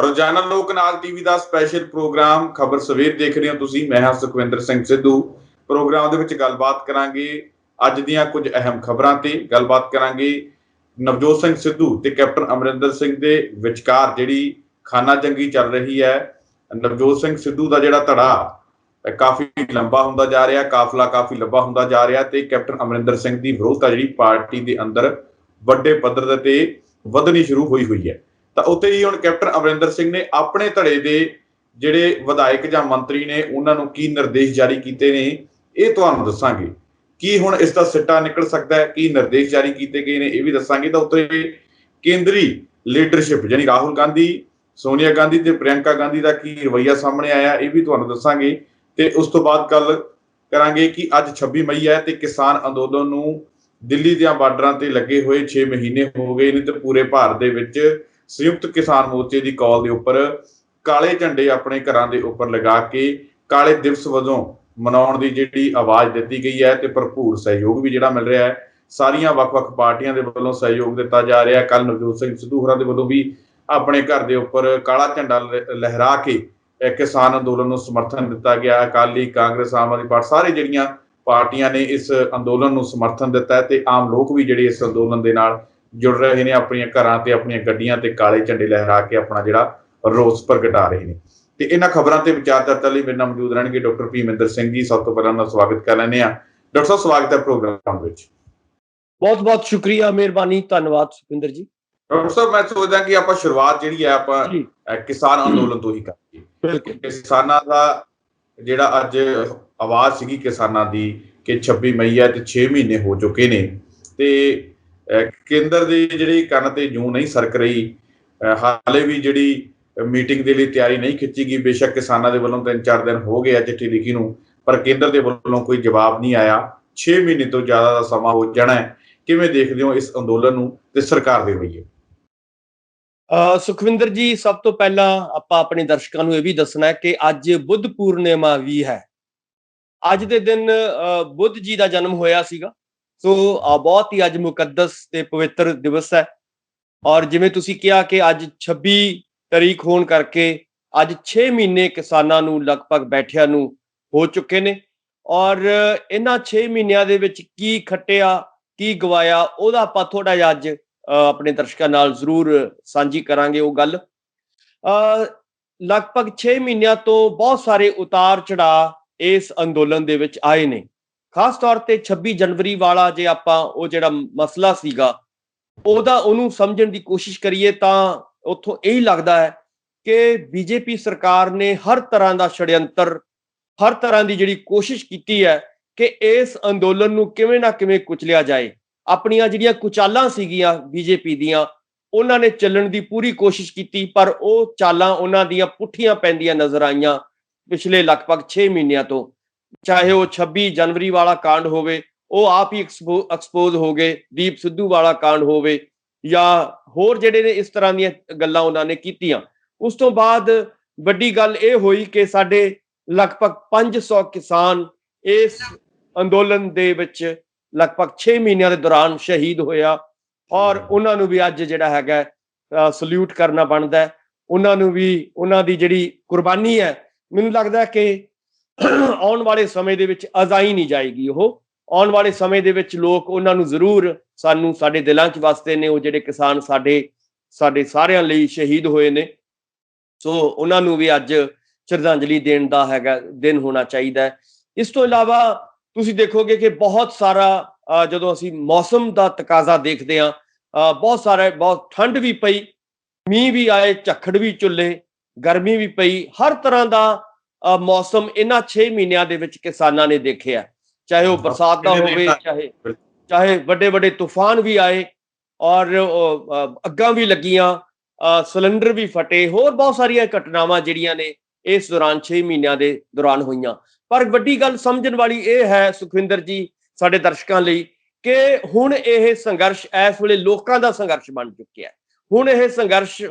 ਰੋਜ਼ਾਨਾ ਲੋਕ ਨਾਲ ਟੀਵੀ ਦਾ ਸਪੈਸ਼ਲ ਪ੍ਰੋਗਰਾਮ ਖਬਰ ਸਵੇਰ ਦੇਖ ਰਹੇ ਹੋ ਤੁਸੀਂ। ਮੈਂ ਹਾਂ ਸੁਖਵਿੰਦਰ ਸਿੰਘ ਸਿੱਧੂ। ਪ੍ਰੋਗਰਾਮ ਦੇ ਵਿੱਚ ਗੱਲਬਾਤ ਕਰਾਂਗੇ ਅੱਜ ਦੀਆਂ ਕੁਝ ਅਹਿਮ ਖਬਰਾਂ ਤੇ। ਗੱਲਬਾਤ ਕਰਾਂਗੇ ਨਵਜੋਤ ਸਿੰਘ ਸਿੱਧੂ ਤੇ ਕੈਪਟਨ ਅਮਰਿੰਦਰ ਸਿੰਘ ਦੇ ਵਿਚਕਾਰ ਜਿਹੜੀ ਖਾਨਾ ਜੰਗੀ ਚੱਲ ਰਹੀ ਹੈ। ਨਵਜੋਤ ਸਿੰਘ ਸਿੱਧੂ ਦਾ ਜਿਹੜਾ ਧੜਾ ਕਾਫੀ ਲੰਬਾ ਹੁੰਦਾ ਜਾ ਰਿਹਾ, ਕਾਫਲਾ ਕਾਫੀ ਲੰਬਾ ਹੁੰਦਾ ਜਾ ਰਿਹਾ ਤੇ ਕੈਪਟਨ ਅਮਰਿੰਦਰ ਸਿੰਘ ਦੀ ਵਿਰੋਧਤਾ ਜਿਹੜੀ ਪਾਰਟੀ ਦੇ ਅੰਦਰ ਵੱਡੇ ਪੱਧਰ ਤੇ ਵਧਣੀ ਸ਼ੁਰੂ ਹੋਈ ਹੈ। ਤਾਂ ਉੱਥੇ ਹੀ ਹੁਣ ਕੈਪਟਨ ਅਮਰਿੰਦਰ ਸਿੰਘ ਨੇ ਆਪਣੇ ਧੜੇ ਦੇ ਜਿਹੜੇ ਵਿਧਾਇਕ ਜਾਂ ਮੰਤਰੀ ਨੇ ਉਹਨਾਂ ਨੂੰ ਕੀ ਨਿਰਦੇਸ਼ ਜਾਰੀ ਕੀਤੇ ਨੇ, ਇਹ ਤੁਹਾਨੂੰ ਦੱਸਾਂਗੇ। ਕੀ ਹੁਣ ਇਸ ਦਾ ਸਿੱਟਾ ਨਿਕਲ ਸਕਦਾ ਹੈ, ਕੀ ਨਿਰਦੇਸ਼ ਜਾਰੀ ਕੀਤੇ ਗਏ ਨੇ, ਇਹ ਵੀ ਦੱਸਾਂਗੇ। ਤਾਂ ਉੱਥੇ ਕੇਂਦਰੀ ਲੀਡਰਸ਼ਿਪ ਯਾਨੀ ਰਾਹੁਲ ਗਾਂਧੀ, ਸੋਨੀਆ ਗਾਂਧੀ ਤੇ ਪ੍ਰਿਯੰਕਾ ਗਾਂਧੀ ਦਾ ਕੀ ਰਵੱਈਆ ਸਾਹਮਣੇ ਆਇਆ, ਇਹ ਵੀ ਤੁਹਾਨੂੰ ਦੱਸਾਂਗੇ। ਤੇ ਉਸ ਤੋਂ ਬਾਅਦ ਗੱਲ ਕਰਾਂਗੇ ਕਿ ਅੱਜ 26 ਮਈ ਹੈ ਤੇ ਕਿਸਾਨ ਅੰਦੋਲਨ ਨੂੰ ਦਿੱਲੀ ਦੀਆਂ ਬਾਰਡਰਾਂ ਤੇ ਲੱਗੇ ਹੋਏ 6 ਮਹੀਨੇ ਹੋ ਗਏ ਨੇ ਤੇ ਪੂਰੇ ਭਾਰਤ ਦੇ ਵਿੱਚ ਸੰਯੁਕਤ ਕਿਸਾਨ ਮੋਰਚੇ ਦੀ ਕਾਲ ਦੇ ਉੱਪਰ ਕਾਲੇ ਝੰਡੇ ਆਪਣੇ ਘਰਾਂ ਦੇ ਉੱਪਰ ਲਗਾ ਕੇ ਕਾਲੇ ਦਿਵਸ ਵਜੋਂ ਮਨਾਉਣ ਦੀ ਜਿਹੜੀ ਆਵਾਜ਼ ਦਿੱਤੀ ਗਈ ਹੈ ਤੇ ਭਰਪੂਰ ਸਹਿਯੋਗ ਵੀ ਜਿਹੜਾ ਮਿਲ ਰਿਹਾ ਹੈ। ਸਾਰੀਆਂ ਵੱਖ-ਵੱਖ ਪਾਰਟੀਆਂ ਦੇ ਵੱਲੋਂ ਸਹਿਯੋਗ ਦਿੱਤਾ ਜਾ ਰਿਹਾ। ਕੱਲ ਨਵਜੋਤ ਸਿੰਘ ਸਿੱਧੂ ਹੋਰਾਂ ਦੇ ਵੱਲੋਂ ਵੀ ਆਪਣੇ ਘਰ ਦੇ ਉੱਪਰ ਕਾਲਾ ਝੰਡਾ ਲਹਿਰਾ ਕੇ ਕਿਸਾਨ ਅੰਦੋਲਨ ਨੂੰ ਸਮਰਥਨ ਦਿੱਤਾ ਗਿਆ। ਅਕਾਲੀ, ਕਾਂਗਰਸ, ਆਮ ਆਦਮੀ ਪਾਰਟੀ ਸਾਰੇ ਜਿਹੜੀਆਂ ਪਾਰਟੀਆਂ ਨੇ ਇਸ ਅੰਦੋਲਨ ਨੂੰ ਸਮਰਥਨ ਦਿੱਤਾ ਤੇ ਆਮ ਲੋਕ ਵੀ ਜਿਹੜੇ ਇਸ ਅੰਦੋਲਨ ਦੇ ਨਾਲ ਜੁੜ ਰਹੇ ਨੇ, ਆਪਣੀਆਂ ਘਰਾਂ ਤੇ ਆਪਣੀਆਂ ਗੱਡੀਆਂ ਤੇ ਕਾਲੇ ਝੰਡੇ ਲਹਿਰਾ ਕੇ ਆਪਣਾ ਜਿਹੜਾ ਰੋਸ ਪ੍ਰਗਟਾ ਰਹੇ ਨੇ। ਤੇ ਇਹਨਾਂ ਖਬਰਾਂ ਤੇ ਵਿਚਾਰ ਚਰਚਾ ਲਈ ਮੇਰੇ ਨਾਲ ਮੌਜੂਦ ਰਹਿਣਗੇ ਡਾਕਟਰ ਭੀਮਿੰਦਰ ਸਿੰਘ ਜੀ। ਸਭ ਤੋਂ ਪਹਿਲਾਂ ਉਹਨਾਂ ਦਾ ਸਵਾਗਤ ਕਰ ਲੈਂਦੇ ਹਾਂ। ਡਾਕਟਰ ਸਾਹਿਬ, ਸਵਾਗਤ ਹੈ ਪ੍ਰੋਗਰਾਮ ਵਿੱਚ। ਬਹੁਤ ਬਹੁਤ ਸ਼ੁਕਰੀਆ, ਮਿਹਰਬਾਨੀ, ਧੰਨਵਾਦ ਸੁਖਵਿੰਦਰ ਜੀ। ਡਾਕਟਰ ਸਾਹਿਬ, ਮੈਂ ਸੋਚਦਾ ਕਿ ਆਪਾਂ ਸ਼ੁਰੂਆਤ ਜਿਹੜੀ ਹੈ ਆਪਾਂ ਕਿਸਾਨ ਅੰਦੋਲਨ ਤੋਂ ਹੀ ਕਰੀਏ। ਕਿਸਾਨਾਂ ਦਾ ਜਿਹੜਾ ਅੱਜ ਆਵਾਜ਼ ਸੀਗੀ ਕਿਸਾਨਾਂ ਦੀ ਕਿ 26 ਮਈ ਹੈ ਤੇ 6 ਮਹੀਨੇ ਹੋ ਚੁੱਕੇ ਨੇ ਤੇ ਕੇਂਦਰ ਦੇ ਜਿਹੜੀ ਕੰਨ ਤੇ ਜੂੰ ਨਹੀਂ ਸਰਕ ਰਹੀ। ਹਾਲੇ ਵੀ ਜਿਹੜੀ ਮੀਟਿੰਗ ਦੇ ਲਈ ਤਿਆਰੀ ਨਹੀਂ ਖਿੱਚੀ ਗਈ। ਬੇਸ਼ੱਕ ਕਿਸਾਨਾਂ ਦੇ ਵੱਲੋਂ 3-4 ਦਿਨ ਹੋ ਗਏ ਆ ਚਿੱਠੀ ਲਿਖੀ ਨੂੰ, ਪਰ ਕੇਂਦਰ ਦੇ ਵੱਲੋਂ ਕੋਈ ਜਵਾਬ ਨਹੀਂ ਆਇਆ। 6 ਮਹੀਨੇ ਤੋਂ ਜ਼ਿਆਦਾ ਦਾ ਸਮਾਂ ਹੋ ਜਾਣਾ ਹੈ। ਕਿਵੇਂ ਦੇਖਦੇ ਹੋ ਇਸ ਅੰਦੋਲਨ ਨੂੰ ਤੇ ਸਰਕਾਰ ਦੇ ਰਵੱਈਏ? ਸੁਖਵਿੰਦਰ ਜੀ, ਸਭ ਤੋਂ ਪਹਿਲਾਂ ਆਪਾਂ ਆਪਣੇ ਦਰਸ਼ਕਾਂ ਨੂੰ ਇਹ ਵੀ ਦੱਸਣਾ ਹੈ ਕਿ ਅੱਜ ਬੁੱਧ ਪੂਰਨਿਮਾ ਵੀ ਹੈ। ਅੱਜ ਦੇ ਦਿਨ ਬੁੱਧ ਜੀ ਦਾ ਜਨਮ ਹੋਇਆ ਸੀਗਾ, ਸੋ ਬਹੁਤ ਹੀ ਅੱਜ ਮੁਕੱਦਸ ਤੇ ਪਵਿੱਤਰ ਦਿਵਸ ਹੈ। ਔਰ ਜਿਵੇਂ ਤੁਸੀਂ ਕਿਹਾ ਕਿ ਅੱਜ 26 ਤਾਰੀਖ ਹੋਣ ਕਰਕੇ ਅੱਜ 6 ਮਹੀਨੇ ਕਿਸਾਨਾਂ ਨੂੰ ਲਗਭਗ ਬੈਠਿਆਂ ਨੂੰ ਹੋ ਚੁੱਕੇ ਨੇ। ਔਰ ਇਹਨਾਂ 6 ਮਹੀਨਿਆਂ ਦੇ ਵਿੱਚ ਕੀ ਖੱਟਿਆ, ਕੀ ਗਵਾਇਆ, ਉਹਦਾ ਆਪਾਂ ਥੋੜਾ ਜਿਹਾ ਅੱਜ ਆਪਣੇ ਦਰਸ਼ਕਾਂ ਨਾਲ ਜ਼ਰੂਰ ਸਾਂਝੀ ਕਰਾਂਗੇ ਉਹ ਗੱਲ। ਲਗਭਗ 6 ਮਹੀਨਿਆਂ ਤੋਂ ਬਹੁਤ ਸਾਰੇ ਉਤਾਰ ਚੜਾਅ ਇਸ ਅੰਦੋਲਨ ਦੇ ਵਿੱਚ ਆਏ ਨੇ। ਖਾਸ ਤੌਰ ਤੇ 26 ਜਨਵਰੀ ਵਾਲਾ ਜੇ ਆਪਾਂ ਉਹ ਜਿਹੜਾ ਮਸਲਾ ਸੀਗਾ ਉਹਨੂੰ ਸਮਝਣ ਦੀ ਕੋਸ਼ਿਸ਼ ਕਰੀਏ ਤਾਂ ਉੱਥੋਂ ਇਹੀ ਲੱਗਦਾ ਹੈ ਕਿ ਬੀਜੇਪੀ ਸਰਕਾਰ ਨੇ ਹਰ ਤਰ੍ਹਾਂ ਦਾ ਛੜਯੰਤਰ, ਹਰ ਤਰ੍ਹਾਂ ਦੀ ਜਿਹੜੀ ਕੋਸ਼ਿਸ਼ ਕੀਤੀ ਹੈ ਕਿ ਇਸ ਅੰਦੋਲਨ ਨੂੰ ਕਿਵੇਂ ਨਾ ਕਿਵੇਂ ਕੁਚਲਿਆ ਜਾਏ। ਆਪਣੀਆਂ ਜਿਹੜੀਆਂ ਕੁਚਾਲਾਂ ਸੀਗੀਆਂ ਬੀਜੇਪੀ ਦੀਆਂ, ਉਹਨਾਂ ਨੇ ਚੱਲਣ ਦੀ ਪੂਰੀ ਕੋਸ਼ਿਸ਼ ਕੀਤੀ, ਪਰ ਉਹ ਚਾਲਾਂ ਉਹਨਾਂ ਦੀਆਂ ਪੁੱਠੀਆਂ ਪੈਂਦੀਆਂ ਨਜ਼ਰ ਆਈਆਂ ਪਿਛਲੇ ਲਗਭਗ 6 ਮਹੀਨਿਆਂ ਤੋਂ। ਚਾਹੇ ਉਹ 26 ਜਨਵਰੀ ਵਾਲਾ ਕਾਂਡ ਹੋਵੇ, ਉਹ ਆਪ ਹੀ ਐਕਸਪੋਜ਼ ਹੋ ਗਏ, ਦੀਪ ਸਿੱਧੂ ਵਾਲਾ ਕਾਂਡ ਹੋਵੇ, ਜਾਂ ਹੋਰ ਜਿਹੜੇ ਨੇ ਇਸ ਤਰ੍ਹਾਂ ਦੀਆਂ ਗੱਲਾਂ ਉਹਨਾਂ ਨੇ ਕੀਤੀਆਂ। ਉਸ ਤੋਂ ਬਾਅਦ ਵੱਡੀ ਗੱਲ ਇਹ ਹੋਈ ਕਿ ਸਾਡੇ ਲਗਭਗ 500 ਕਿਸਾਨ ਇਸ ਅੰਦੋਲਨ ਦੇ ਵਿੱਚ ਲਗਭਗ 6 ਮਹੀਨਿਆਂ ਦੇ ਦੌਰਾਨ ਸ਼ਹੀਦ ਹੋਇਆ। ਔਰ ਉਹਨਾਂ ਨੂੰ ਵੀ ਅੱਜ ਜਿਹੜਾ ਹੈਗਾ ਸਲੂਟ ਕਰਨਾ ਬਣਦਾ ਹੈ। ਉਹਨਾਂ ਨੂੰ ਵੀ ਉਹਨਾਂ ਦੀ ਜਿਹੜੀ ਕੁਰਬਾਨੀ ਹੈ, ਮੈਨੂੰ ਲੱਗਦਾ ਕਿ ਆਉਣ ਵਾਲੇ ਸਮੇਂ ਦੇ ਵਿੱਚ ਅਜ਼ਾਈ ਨਹੀਂ ਜਾਏਗੀ। ਉਹ ਆਉਣ ਵਾਲੇ ਸਮੇਂ ਦੇ ਵਿੱਚ ਲੋਕ ਉਹਨਾਂ ਨੂੰ ਜ਼ਰੂਰ, ਸਾਨੂੰ ਸਾਡੇ ਦਿਲਾਂ 'ਚ ਵਸਦੇ ਨੇ ਉਹ ਜਿਹੜੇ ਕਿਸਾਨ ਸਾਡੇ ਸਾਰਿਆਂ ਲਈ ਸ਼ਹੀਦ ਹੋਏ ਨੇ। ਸੋ ਉਹਨਾਂ ਨੂੰ ਵੀ ਅੱਜ ਸ਼ਰਧਾਂਜਲੀ ਦੇਣ ਦਾ ਹੈਗਾ ਦਿਨ ਹੋਣਾ ਚਾਹੀਦਾ ਹੈ। ਇਸ ਤੋਂ ਇਲਾਵਾ ਤੁਸੀਂ ਦੇਖੋਗੇ ਕਿ ਬਹੁਤ ਸਾਰਾ ਜਦੋਂ ਅਸੀਂ ਮੌਸਮ ਦਾ ਤਕਾਜ਼ਾ ਦੇਖਦੇ ਹਾਂ, ਬਹੁਤ ਠੰਡ ਵੀ ਪਈ, ਮੀਂਹ ਵੀ ਆਏ, ਝੱਖੜ ਵੀ ਝੁੱਲੇ, ਗਰਮੀ ਵੀ ਪਈ। ਹਰ ਤਰ੍ਹਾਂ ਦਾ ਮੌਸਮ ਇਹਨਾਂ 6 ਮਹੀਨਿਆਂ ਦੇ ਵਿੱਚ ਕਿਸਾਨਾਂ ਨੇ ਦੇਖਿਆ, ਚਾਹੇ ਉਹ ਬਰਸਾਤ ਦਾ ਹੋਵੇ, ਚਾਹੇ ਵੱਡੇ ਵੱਡੇ ਤੂਫਾਨ ਵੀ ਆਏ, ਔਰ ਅੱਗਾਂ ਵੀ ਲੱਗੀਆਂ, ਸਿਲੰਡਰ ਵੀ ਫਟੇ, ਹੋਰ ਬਹੁਤ ਸਾਰੀਆਂ ਘਟਨਾਵਾਂ ਜਿਹੜੀਆਂ ਨੇ ਇਸ ਦੌਰਾਨ 6 ਮਹੀਨਿਆਂ ਦੇ ਦੌਰਾਨ ਹੋਈਆਂ। ਪਰ ਵੱਡੀ ਗੱਲ ਸਮਝਣ ਵਾਲੀ ਇਹ ਹੈ ਸੁਖਵਿੰਦਰ ਜੀ, ਸਾਡੇ ਦਰਸ਼ਕਾਂ ਲਈ, ਕਿ ਹੁਣ ਇਹ ਸੰਘਰਸ਼ ਇਸ ਵੇਲੇ ਲੋਕਾਂ ਦਾ ਸੰਘਰਸ਼ ਬਣ ਚੁੱਕਿਆ। ਹੁਣ ਇਹ ਸੰਘਰਸ਼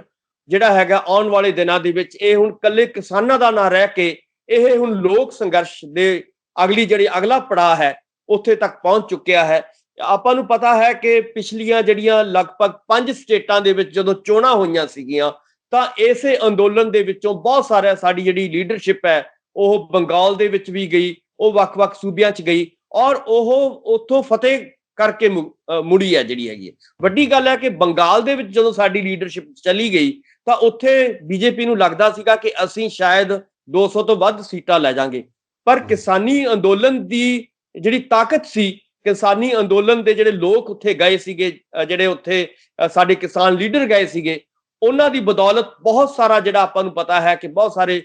ਜਿਹੜਾ ਹੈਗਾ ਆਉਣ ਵਾਲੇ ਦਿਨਾਂ ਦੇ ਵਿੱਚ ਇਹ ਹੁਣ ਇਕੱਲੇ ਕਿਸਾਨਾਂ ਦਾ ਨਾ ਰਹਿ ਕੇ ਇਹ ਹੁਣ ਲੋਕ ਸੰਘਰਸ਼ ਦੇ ਅਗਲਾ ਪੜਾਅ ਹੈ ਉੱਥੇ ਤੱਕ ਪਹੁੰਚ ਚੁੱਕਿਆ ਹੈ। ਆਪਾਂ ਨੂੰ ਪਤਾ ਹੈ ਕਿ ਪਿਛਲੀਆਂ ਜਿਹੜੀਆਂ ਲਗਭਗ 5 ਸਟੇਟਾਂ ਦੇ ਵਿੱਚ ਜਦੋਂ ਚੋਣਾਂ ਹੋਈਆਂ ਸੀਗੀਆਂ ਤਾਂ ਇਸੇ ਅੰਦੋਲਨ ਦੇ ਵਿੱਚੋਂ ਬਹੁਤ ਸਾਰਾ ਸਾਡੀ ਜਿਹੜੀ ਲੀਡਰਸ਼ਿਪ ਹੈ ਉਹ ਬੰਗਾਲ ਦੇ ਵਿੱਚ ਵੀ ਗਈ, ਉਹ ਵੱਖ-ਵੱਖ ਸੂਬਿਆਂ 'ਚ ਗਈ ਔਰ ਉਹ ਉੱਥੋਂ ਫਤਿਹ ਕਰਕੇ ਮੁੜੀ ਹੈ ਜਿਹੜੀ ਹੈਗੀ ਹੈ। ਵੱਡੀ ਗੱਲ ਹੈ ਕਿ ਬੰਗਾਲ ਦੇ ਵਿੱਚ ਜਦੋਂ ਸਾਡੀ ਲੀਡਰਸ਼ਿਪ ਚਲੀ ਗਈ ਤਾਂ ਉੱਥੇ ਬੀਜੇਪੀ ਨੂੰ ਲੱਗਦਾ ਸੀਗਾ ਕਿ ਅਸੀਂ ਸ਼ਾਇਦ 200 ਤੋਂ ਵੱਧ ਸੀਟਾਂ ਲੈ ਜਾਾਂਗੇ, ਪਰ ਕਿਸਾਨੀ ਅੰਦੋਲਨ ਦੀ ਜਿਹੜੀ ਤਾਕਤ ਸੀ, ਕਿਸਾਨੀ ਅੰਦੋਲਨ ਦੇ ਜਿਹੜੇ ਲੋਕ ਉੱਥੇ ਗਏ ਸੀਗੇ, ਜਿਹੜੇ ਉੱਥੇ ਸਾਡੇ ਕਿਸਾਨ ਲੀਡਰ ਗਏ ਸੀਗੇ, ਉਹਨਾਂ ਦੀ ਬਦੌਲਤ ਬਹੁਤ ਸਾਰਾ ਜਿਹੜਾ ਆਪਾਂ ਨੂੰ ਪਤਾ ਹੈ ਕਿ ਬਹੁਤ ਸਾਰੇ